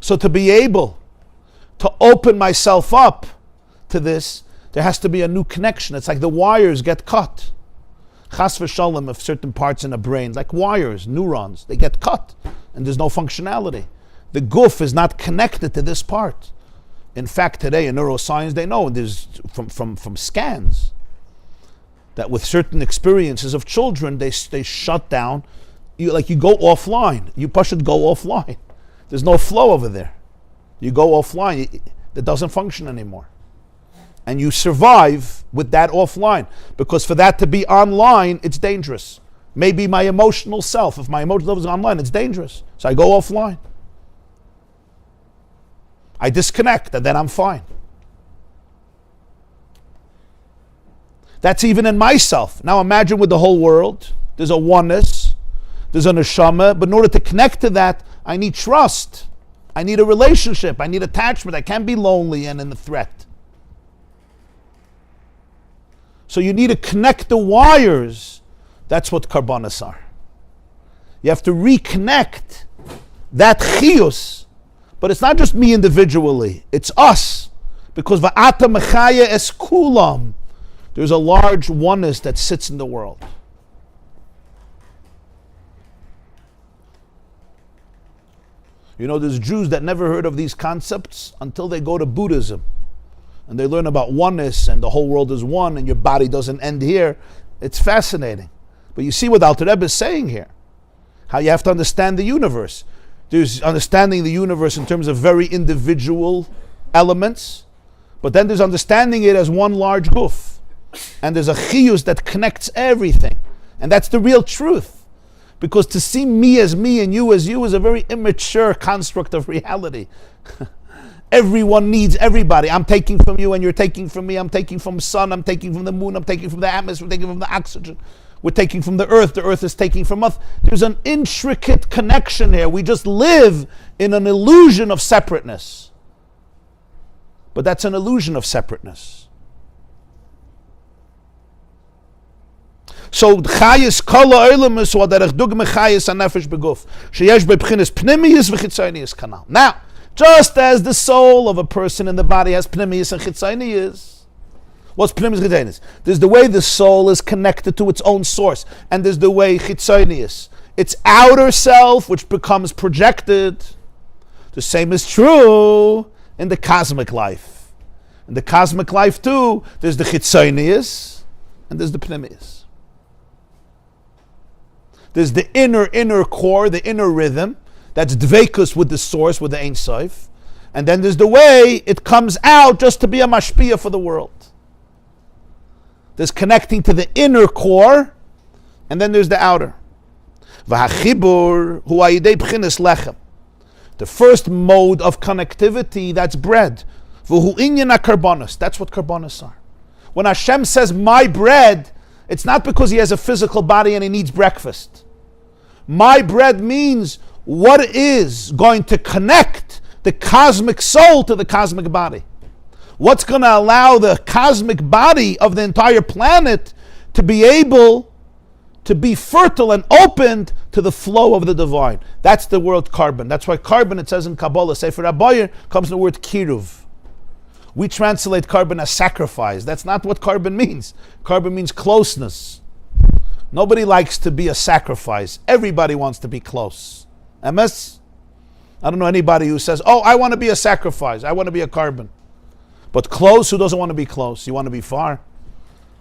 So to be able to open myself up to this, there has to be a new connection. It's like the wires get cut. Chas v'shalom of certain parts in the brain, like wires, neurons, they get cut and there's no functionality. The guf is not connected to this part. In fact, today in neuroscience, they know there's from scans that with certain experiences of children, they shut down. You go offline. You should go offline. There's no flow over there. You go offline. It doesn't function anymore. And you survive with that offline. Because for that to be online, it's dangerous. Maybe my emotional self, if my emotional self is online, it's dangerous. So I go offline. I disconnect and then I'm fine. That's even in myself. Now imagine with the whole world, there's a oneness, there's a neshama, but in order to connect to that, I need trust. I need a relationship. I need attachment. I can't be lonely and in the threat. So you need to connect the wires. That's what Carbonus are. You have to reconnect that chiyus. But it's not just me individually, it's us. Because va'ata mechaya es kulam. There's a large oneness that sits in the world. You know, there's Jews that never heard of these concepts until they go to Buddhism. And they learn about oneness and the whole world is one and your body doesn't end here. It's fascinating. But you see what Alter Rebbe is saying here. How you have to understand the universe. There's understanding the universe in terms of very individual elements. But then there's understanding it as one large guf. And there's a chiyus that connects everything. And that's the real truth. Because to see me as me and you as you is a very immature construct of reality. Everyone needs everybody. I'm taking from you and you're taking from me. I'm taking from the sun. I'm taking from the moon. I'm taking from the atmosphere. I'm taking from the oxygen. We're taking from the earth is taking from us. There's an intricate connection here. We just live in an illusion of separateness. But that's an illusion of separateness. So chayis kol ha'olam is what derech dugma chayis hanefesh beguf sheyesh bebchinas pnimius v'chitzonius kanal. Now, just as the soul of a person in the body has pnimius and chitzonius, what's pnimius and chitzonius? There's the way the soul is connected to its own source, and there's the way chitzonius, its outer self, which becomes projected. The same is true in the cosmic life. In the cosmic life too, there's the chitzonius and there's the pnimius. There's the inner core, the inner rhythm, that's dveikus with the source, with the Ein Sof. And then there's the way it comes out just to be a mashpia for the world. There's connecting to the inner core, and then there's the outer. V'hachibur hu ha'yidei b'chinas lechem. The first mode of connectivity, that's bread. V'hu Inyan Carbonus. That's what Carbonus are. When Hashem says, my bread, it's not because he has a physical body and he needs breakfast. My bread means what is going to connect the cosmic soul to the cosmic body. What's going to allow the cosmic body of the entire planet to be able to be fertile and opened to the flow of the divine. That's the word carbon. That's why carbon, it says in Kabbalah, Sefer Rabbi, comes from the word kiruv. We translate carbon as sacrifice. That's not what carbon means. Carbon means closeness. Nobody likes to be a sacrifice. Everybody wants to be close. MS? I don't know anybody who says, oh, I want to be a sacrifice. I want to be a carbon. But close, who doesn't want to be close? You want to be far?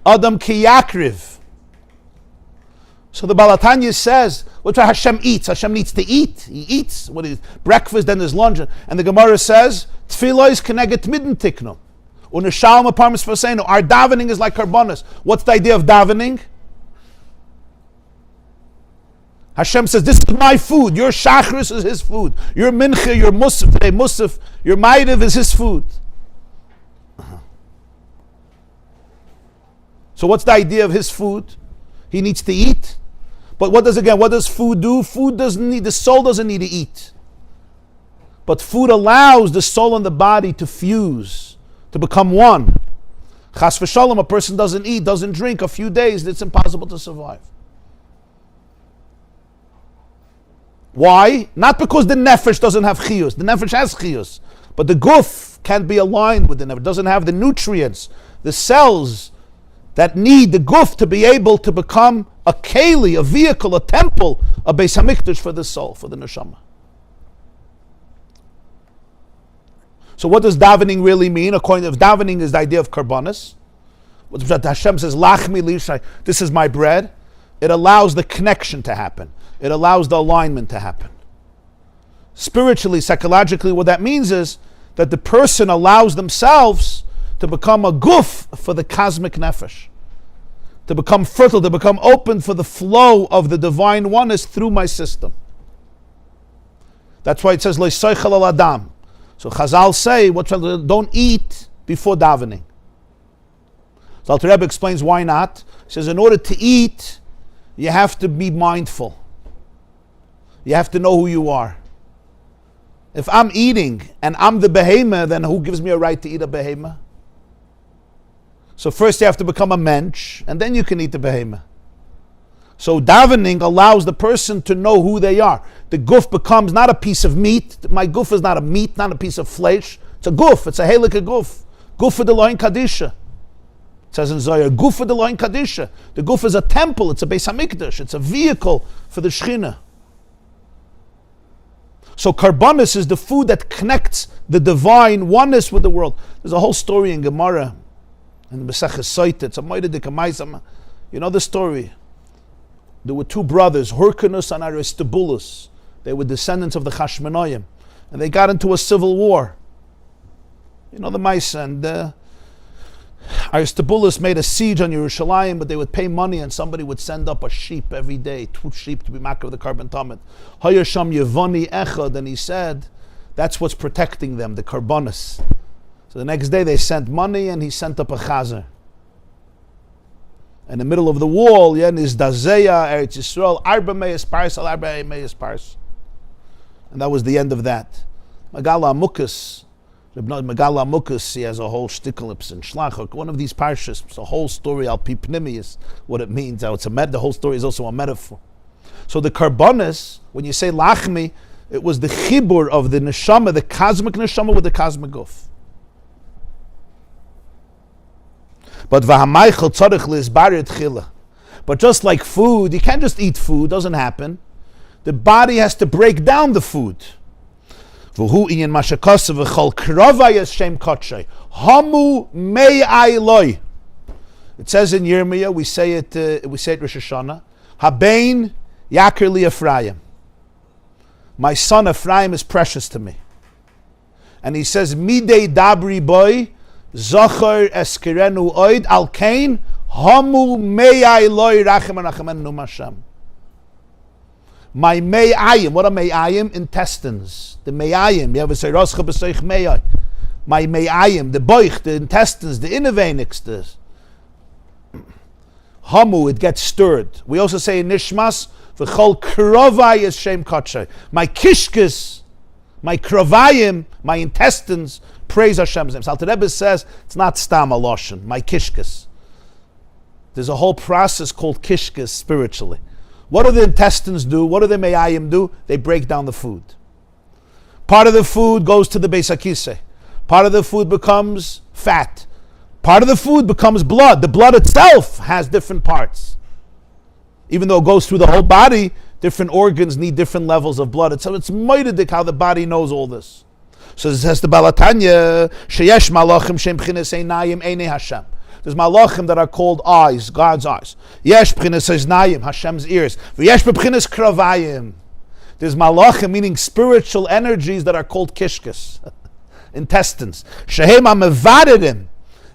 Adam ki yakriv. So the Balatanya says, what Hashem eats? Hashem needs to eat. He eats. What is breakfast, then there's lunch. And the Gemara says, Tefillah is connected midden tikno. Our davening is like Carbonus. What's the idea of davening? Hashem says, this is my food. Your shachris is his food. Your mincha, your musaf, today musaf, your maidav is his food. So what's the idea of his food? He needs to eat. But what does food do? The soul doesn't need to eat. But food allows the soul and the body to fuse, to become one. Chas v'shalom, a person doesn't eat, doesn't drink a few days, it's impossible to survive. Why? Not because the nefesh doesn't have chiyus. The nefesh has chiyus. But the guf can't be aligned with the nefesh. It doesn't have the nutrients, the cells that need the guf to be able to become a keli, a vehicle, a temple, a beis hamikdash for the soul, for the neshama. So what does davening really mean? According to davening is the idea of Carbonus. What Hashem says, lachmi lishai, this is my bread. It allows the connection to happen. It allows the alignment to happen. Spiritually, psychologically, what that means is that the person allows themselves to become a guf for the cosmic nefesh, to become fertile, to become open for the flow of the divine oneness through my system. That's why it says, Le'soichel al adam. So Chazal say, don't eat before davening. So Alter Rebbe explains why not. He says, in order to eat, you have to be mindful. You have to know who you are. If I'm eating and I'm the behemoth, then who gives me a right to eat a behemoth? So first you have to become a mensch, and then you can eat the behemoth. So davening allows the person to know who they are. The guf becomes not a piece of meat. My guf is not a meat, not a piece of flesh. It's a guf. It's a helika guf. Guf for the loin kadisha. It says in Zohar, guf for the loin kadisha. The guf is a temple. It's a beis hamikdash. It's a vehicle for the shechina. So Carbonus is the food that connects the divine oneness with the world. There's a whole story in Gemara, in the Maseches Sotah. It's a moededik amaisam. You know the story. There were two brothers, Hyrcanus and Aristobulus. They were descendants of the Chashmonaim, and they got into a civil war. You know the mice, and Aristobulus made a siege on Yerushalayim, but they would pay money, and somebody would send up a sheep every day, 2 sheep to be makar of the carbon tamid. Hayasham Yevani Echad, and he said, that's what's protecting them, the Carbonus. So the next day they sent money, and he sent up a chazer. In the middle of the wall, is Dazeya, Eretz Yisrael, Arba Meis Pars, Al Arba Meis Pars. And that was the end of that. Megala Amukas, he has a whole shticklips in Shlach. One of these parshas, it's a whole story, Al Pipnimius, what it means. How it's the whole story is also a metaphor. So the Carbonus, when you say Lachmi, it was the chibur of the neshama, the cosmic neshama with the cosmic guf. But but just like food, you can't just eat food, doesn't happen. The body has to break down the food. It says in Yirmiyah, we say it Rosh Hashanah, Habein Yakir li Ephraim. My son Ephraim is precious to me. And he says, Midei dabri boy, Zachar eskirenu oid al kain hamu mei loy rachem rachamenu mashem. My meiayim, what are meiayim? Intestines. The meiayim, you have a say roscha b'seich meiay. My meiayim, the boich, the intestines, the inner venix, the hamu, it gets stirred. We also say in Nishmas, v'chol krovai is shem kotchay. My kishkes, my krovayim, my intestines, praise Hashem's name. Alter Rebbe says it's not stam aloshin, my kishkes. There's a whole process called kishkes spiritually. What do the intestines do? What do the meyayim do? They break down the food. Part of the food goes to the Beis HaKisei. Part of the food becomes fat. Part of the food becomes blood. The blood itself has different parts. Even though it goes through the whole body, different organs need different levels of blood. It's moededik how the body knows all this. So it says the Balatanya, Sheyesh Malachim Shem Chines Einayim Einei Hashem. There's malachim that are called eyes, God's eyes. Yesh b'chinas haznayim, Hashem's ears. V'yesh b'chinas kravayim. There's malachim, meaning spiritual energies that are called kishkes, intestines. Shehem ha-mevarerim.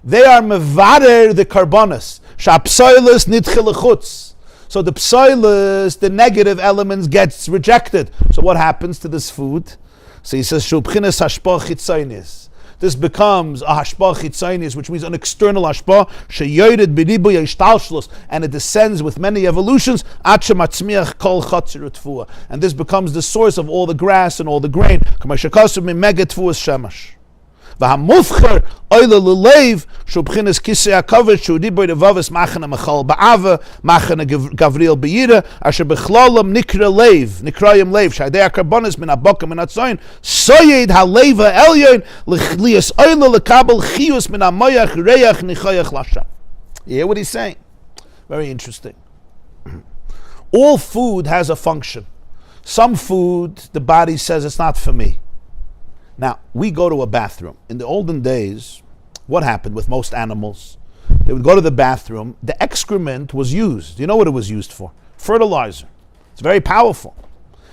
They are mevarer the Carbonus. Sha'psoilus nitchil lechutz. So the psoilus, the negative elements, gets rejected. So what happens to this food? So he says, Shubchinas hashpah chitzaynis. This becomes a hashpah chitzaynis, which means an external hashpah, sheyored b'ribuy hishtalshlos, and it descends with many evolutions, ad shematzmiach kol chatzir utfua. And this becomes the source of all the grass and all the grain. K'ma shekasub mimega tfuas shemash. V'hamufcher oile l'leiv shubchinas kisei hakavet shudiboy devavis machana machal ba'ava machana gavriel b'yira asher bechlalam nikra leiv nikrayim leiv shaydei Carbonus min abokim min atzoyin soyed haleva elyon lias oile lekabel chiyus min amoyach reyach nichoyach lasha. You hear what he's saying? Very interesting. All food has a function. Some food, the body says it's not for me. Now, we go to a bathroom. In the olden days, what happened with most animals? They would go to the bathroom. The excrement was used. You know what it was used for? Fertilizer. It's very powerful.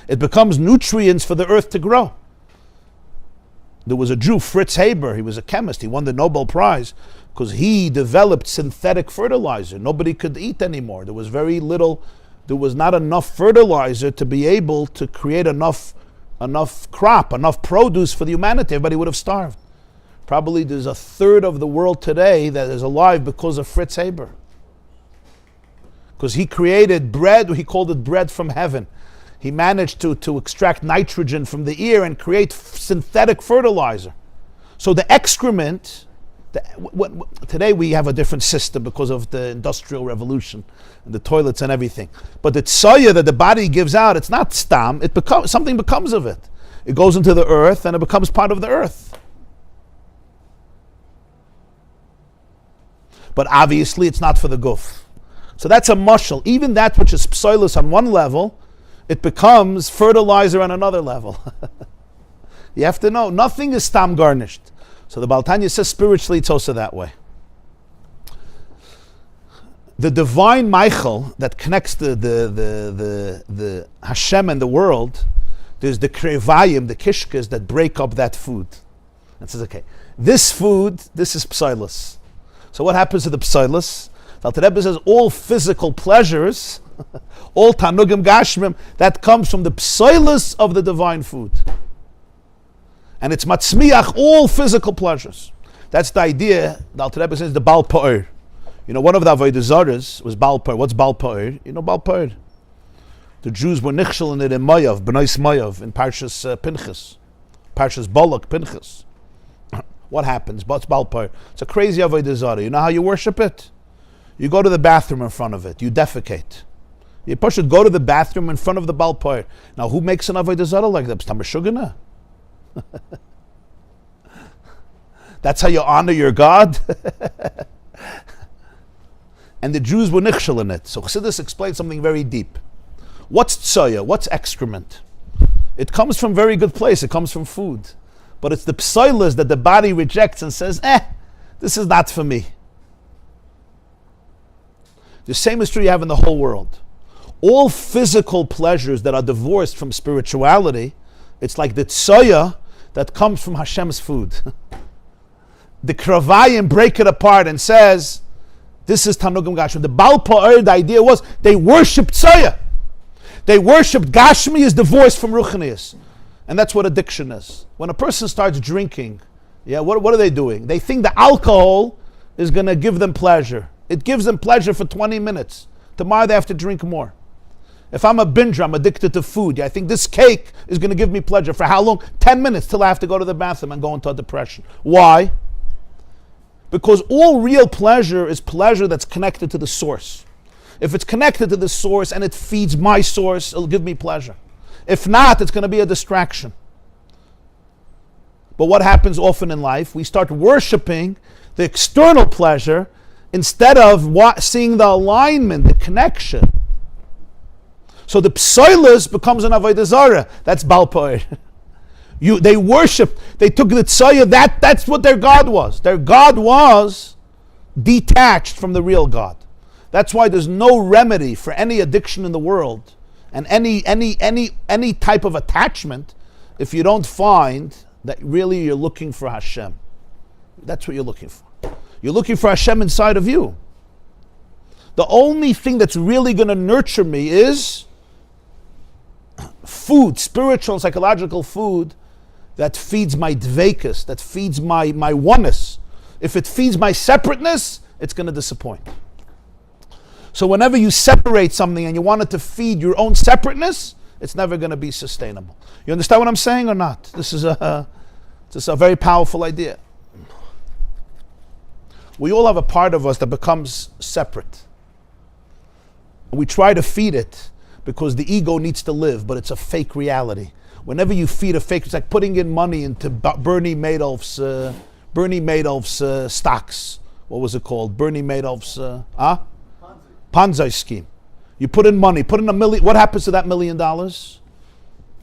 It becomes nutrients for the earth to grow. There was a Jew, Fritz Haber. He was a chemist. He won the Nobel Prize because he developed synthetic fertilizer. Nobody could eat anymore. There was not enough fertilizer to be able to create enough crop, enough produce for the humanity. Everybody would have starved. Probably there's a third of the world today that is alive because of Fritz Haber. Because he created bread, he called it bread from heaven. He managed to extract nitrogen from the air and create synthetic fertilizer. So the excrement, today we have a different system because of the Industrial Revolution and the toilets and everything. But the tsoya that the body gives out, it's not stam, something becomes of it. It goes into the earth and it becomes part of the earth. But obviously it's not for the guf. So that's a mushal. Even that which is psoilus on one level, it becomes fertilizer on another level. You have to know, nothing is stam garnished. So the Baal Tanya says spiritually it's also that way. The divine Michael that connects the Hashem and the world, there's the krevayim, the kishkas that break up that food. And says, okay, this food, this is psoilus. So what happens to the psoilus? The Rebbe says all physical pleasures, all tanugim gashmim, that comes from the psoilus of the divine food. And it's matzmiach, all physical pleasures. That's the idea. The Alter Rebbe says the Baal Pa'ir. You know, one of the Avodah Zaras was Baal Pa'ir. What's Baal Pa'ir? You know Baal Pa'ir. The Jews were nichshel in it in Mayav, B'nais Mayav, in Parshas Pinchas. Parshas Balak, Pinchas. What happens? What's Baal Pa'ir? It's a crazy Avodah Zarah. You know how you worship it? You go to the bathroom in front of it. You defecate. You should go to the bathroom in front of the Baal Pa'ir. Now, who makes an Avodah Zarah like that? It's Tamashugana. That's how you honor your God. And the Jews were nichshel in it. So Chassidus explains something very deep. What's tsoya? What's excrement? It comes from very good place. It comes from food. But it's the psoilus that the body rejects and says, this is not for me. The same is true you have in the whole world. All physical pleasures that are divorced from spirituality, it's like the tsoya that comes from Hashem's food. The kravayim break it apart and says, this is Tanugim Gashmi. The Baal Pa'ir, the idea was, they worshipped tsoya. They worshipped Gashmi is divorced from Ruchnius. And that's what addiction is. When a person starts drinking, what are they doing? They think the alcohol is going to give them pleasure. It gives them pleasure for 20 minutes. Tomorrow they have to drink more. If I'm a binger, I'm addicted to food. I think this cake is going to give me pleasure. For how long? 10 minutes till I have to go to the bathroom and go into a depression. Why? Because all real pleasure is pleasure that's connected to the source. If it's connected to the source and it feeds my source, it'll give me pleasure. If not, it's going to be a distraction. But what happens often in life? We start worshiping the external pleasure instead of seeing the alignment, the connection. So the psoilus becomes an avodah zarah. That's Baal Pa'ir. They worshipped, they took the tsoya, that's what their God was. Their God was detached from the real God. That's why there's no remedy for any addiction in the world and any type of attachment if you don't find that really you're looking for Hashem. That's what you're looking for. You're looking for Hashem inside of you. The only thing that's really going to nurture me is food, spiritual, psychological food that feeds my dveikus, that feeds my oneness. If it feeds my separateness, it's going to disappoint. So whenever you separate something and you want it to feed your own separateness, it's never going to be sustainable. You understand what I'm saying or not? This is a very powerful idea. We all have a part of us that becomes separate. We try to feed it because the ego needs to live, but it's a fake reality. Whenever you feed a fake, it's like putting in money into Bernie Madoff's stocks. What was it called? Bernie Madoff's Ponzi scheme. You put in money, put in $1 million. What happens to that $1 million?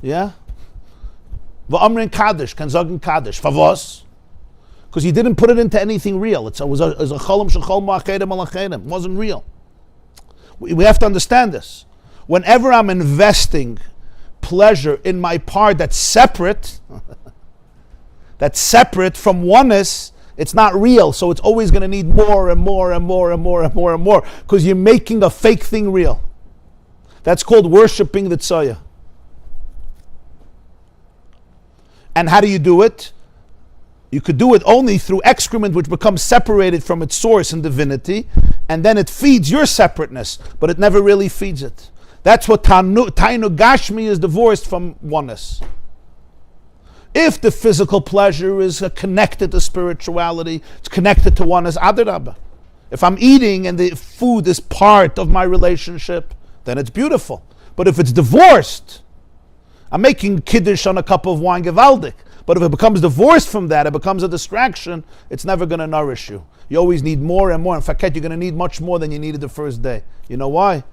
Yeah? V'amrin Kaddish, kan sagen Kaddish. Favos? Because you didn't put it into anything real. It was a cholam shechol ma'achedim al achedim. It wasn't real. We have to understand this. Whenever I'm investing pleasure in my part that's separate from oneness, it's not real. So it's always going to need more and more and more and more and more and more because you're making a fake thing real. That's called worshiping the tzaya. And how do you do it? You could do it only through excrement which becomes separated from its source and divinity, and then it feeds your separateness, but it never really feeds it. That's what Tainu Gashmi is divorced from oneness. If the physical pleasure is connected to spirituality, it's connected to oneness, adarabba. If I'm eating and the food is part of my relationship, then it's beautiful. But if it's divorced, I'm making kiddush on a cup of wine, gewaldig. But if it becomes divorced from that, it becomes a distraction, it's never going to nourish you. You always need more and more. In fact, you're going to need much more than you needed the first day. You know why?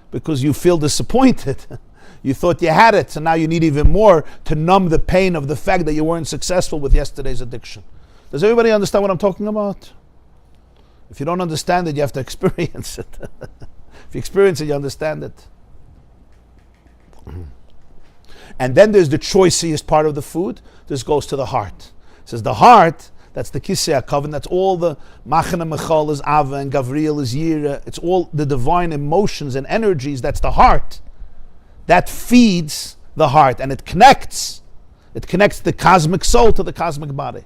Because you feel disappointed. You thought you had it, so now you need even more to numb the pain of the fact that you weren't successful with yesterday's addiction. Does everybody understand what I'm talking about? If you don't understand it, you have to experience it. If you experience it, you understand it. And then there's the choicest part of the food. This goes to the heart. It says the heart, that's the Kisei HaKavod, that's all the Machane Michal is Ava and Gavriel is Yira. It's all the divine emotions and energies, that's the heart. That feeds the heart and it connects. It connects the cosmic soul to the cosmic body.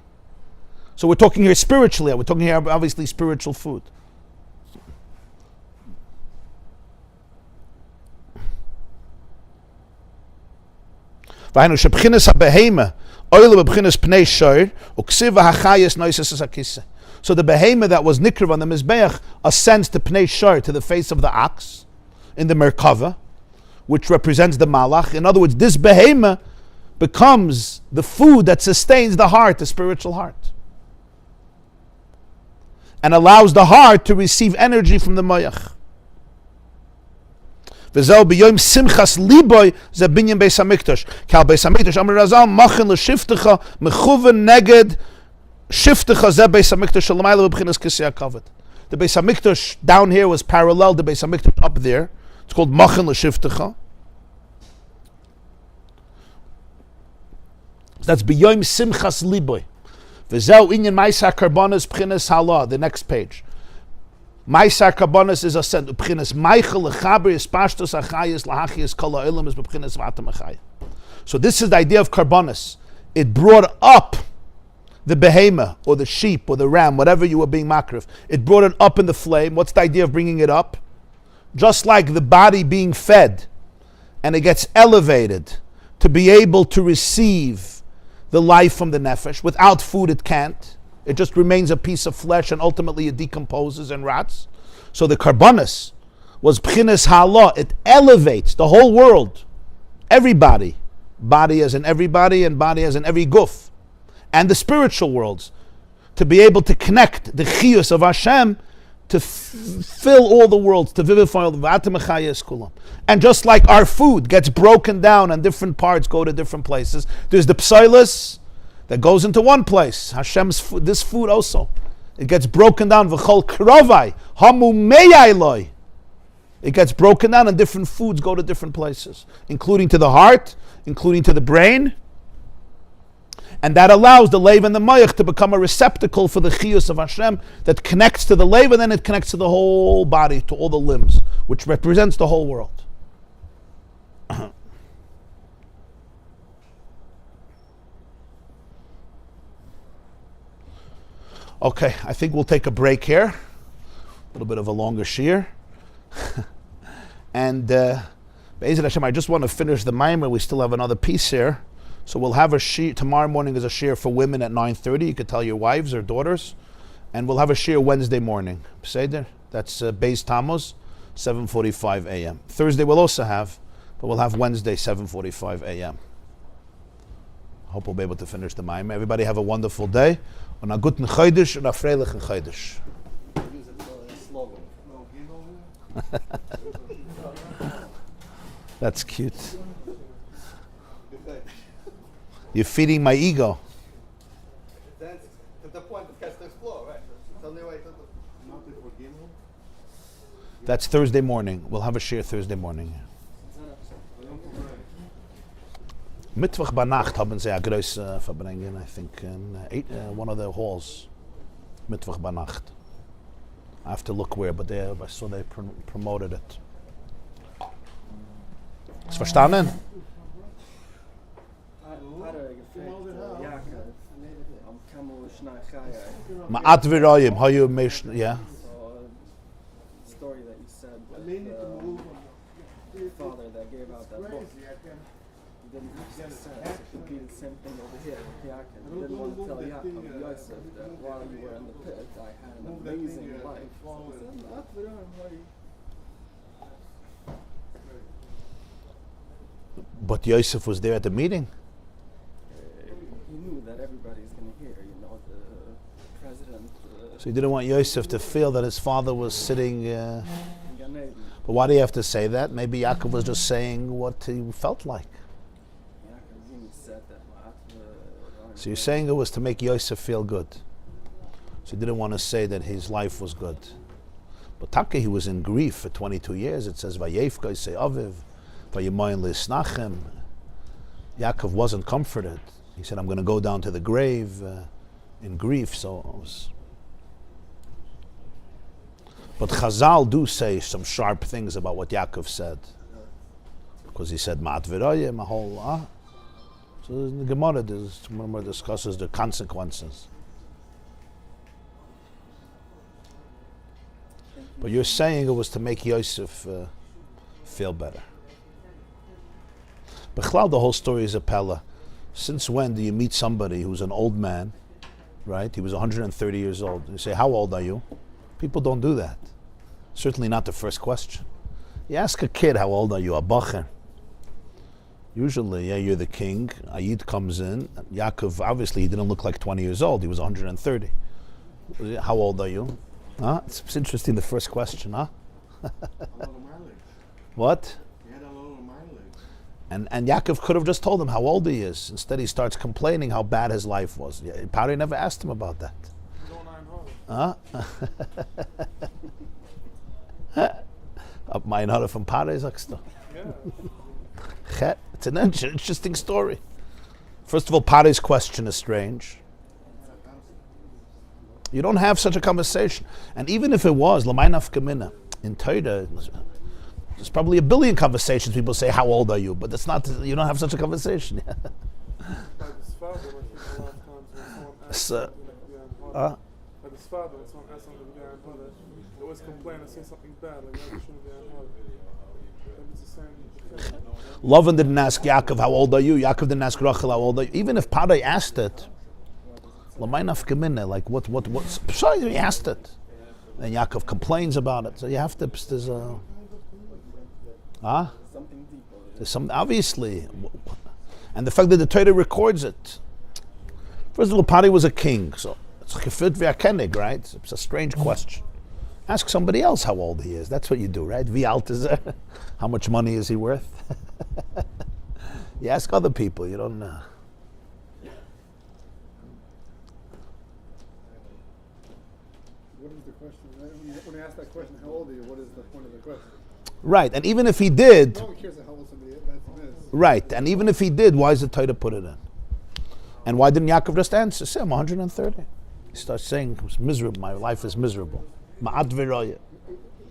So we're talking here spiritually. We're talking here obviously spiritual food. So the behema that was nikriv on the mizbeach ascends to pnei shor, to the face of the ox in the merkava, which represents the malach. In other words, this behema becomes the food that sustains the heart, the spiritual heart, and allows the heart to receive energy from the moyach. V'zeh b'yom simchas liboy ze binyan beis hamikdash. Kal beis hamikdash amar Razal machen l'shiftecha mechuven neged shiftecha ze beis hamikdash shalamayla b'chinas Kisei HaKavod. The beis hamikdash down here was parallel to beis hamikdash up there. It's called machen l'shiftecha. That's b'yom simchas liboy. V'zeh inyan ma'isa Carbonus b'chinas halah. The next page. Ma'isa Carbonus is a sent b'chinas Michael lechaber yispashtos achayis lahachiyas kol ha'olam is b'chinas v'atam achayis. So this is the idea of Carbonus. It brought up the behema or the sheep or the ram, whatever you were being makriv. It brought it up in the flame. What's the idea of bringing it up? Just like the body being fed and it gets elevated to be able to receive the life from the nefesh. Without food it can't. It just remains a piece of flesh and ultimately it decomposes and rots. So the Carbonus was b'chinas ha'ala. It elevates the whole world. Everybody. Body as in everybody and body as in every guf. And the spiritual worlds. To be able to connect the chiyus of Hashem to fill all the worlds, to vivify all the v'atam achayis kulam. And just like our food gets broken down and different parts go to different places, there's the psilus that goes into one place. Hashem's food, this food also It gets broken down. V'chol krovai hamu meyailoi. It gets broken down, and different foods go to different places, including to the heart, including to the brain. And that allows the leiv and the mayach to become a receptacle for the chiyus of Hashem that connects to the leiv, and then it connects to the whole body, to all the limbs, which represents the whole world. Okay, I think we'll take a break here. A little bit of a longer shiur. And Be'ezrat Hashem, I just want to finish the Maimer. We still have another piece here. So we'll have a shiur. Tomorrow morning is a shiur for women at 9:30. You could tell your wives or daughters. And we'll have a shiur Wednesday morning. Seder. That's Beis Tammuz, 7:45 a.m. Thursday we'll also have, but we'll have Wednesday, 7:45 a.m. Hope we'll be able to finish the Maimer. Everybody have a wonderful day. Und a guten Chodesh und a freilichen Chodesh. Use it for a slogan. No, That's cute. You're feeding my ego. That's the point of Castle Explore, right? It's only way to Nothing for Gimel? That's Thursday morning. We'll have a shiur Thursday morning. Mittwoch bei Nacht haben sie a große Verbringen, I think, in one of the halls. Mittwoch bei Nacht. I have to look where, but I saw they promoted it. Ist verstanden? Ma'at v'royim, how you mention, yeah. Story that you said with the father that gave out that book. He didn't repeat the same thing over here. Yaakov didn't want to tell Yaakov Yosef that while you were in the pit, I had an amazing life. But Yosef was there at the meeting. He knew that everybody's going to hear, the president. So he didn't want Yosef to feel that his father was sitting. Gan Eden. But why do you have to say that? Maybe Yaakov was just saying what he felt like. Yaakov said that. So you're saying it was to make Yosef feel good. So he didn't want to say that his life was good. But Taka, he was in grief for 22 years. It says, Vayefka say Aviv, Vayemoyin Lisnachem. Yaakov wasn't comforted. He said, I'm going to go down to the grave in grief. So it was. But Chazal do say some sharp things about what Yaakov said. Because he said, Ma'at v'royim, a whole, So in the Gemara, discusses the consequences. But you're saying it was to make Yosef feel better. Bechlal, the whole story is a pella. Since when do you meet somebody who's an old man, right? He was 130 years old. You say, how old are you? People don't do that. Certainly not the first question. You ask a kid, how old are you? A bacher. Usually, yeah, you're the king. Ayid comes in. Yaakov, obviously, he didn't look like 20 years old. He was 130. How old are you? Huh? It's interesting, the first question, huh? What? And Yaakov could have just told him how old he is. Instead, he starts complaining how bad his life was. Pari never asked him about that. Huh? Up my hara from Pari, sagst du? It's an interesting story. First of all, Pari's question is strange. You don't have such a conversation. And even if it was, L'may nafka mina, in Torah, there's probably a billion conversations people say, how old are you? But that's not, you don't have such a conversation. Like his father, when he a lot of times So, like his father, when someone asks him to be on brother, they always complain and say something bad, like you shouldn't be on brother. It's the same. Lavan didn't ask Yaakov, how old are you? Yaakov didn't ask Rachel, how old are you? Even if Pari asked it, L'may nafka mina, like what, sorry, he asked it. And Yaakov complains about it. So you have to, there's a, Something deeper. there's some, obviously. And the fact that the Torah records it. First of all, Pari was a king, so it's like a fit v'akenig, right? It's a strange question. Ask somebody else how old he is. That's what you do, right? V'altazer, how much money is he worth? You ask other people, you don't know. question, how old are you? What is the point of the question? Right, and even if he did, No one cares how old somebody is. right, and even if he did, why is the Torah put it in? And why didn't Yaakov just answer? Say, I'm 130. He starts saying, it's miserable. My life is miserable. Ma'at v'roya.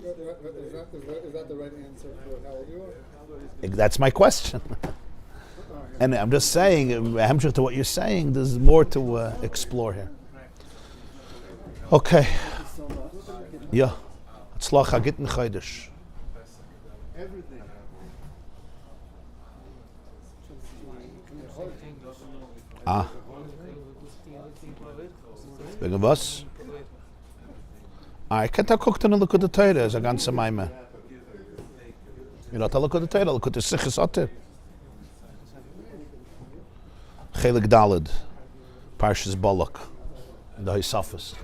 Is that the right answer for how old you are? That's my question. And I'm just saying, Hamshach, to what you're saying, there's more to explore here. Okay. Yeah. Tzlach hagitn chaydish. Everything. Ah. Wegen was? Ich kann da gucken und Likkutei Torah, ist eine ganze Meime. You know, Likkutei Torah, Likkutei Sichos Oter. Chelik Daled, Parshas Balak, in the Hisafos.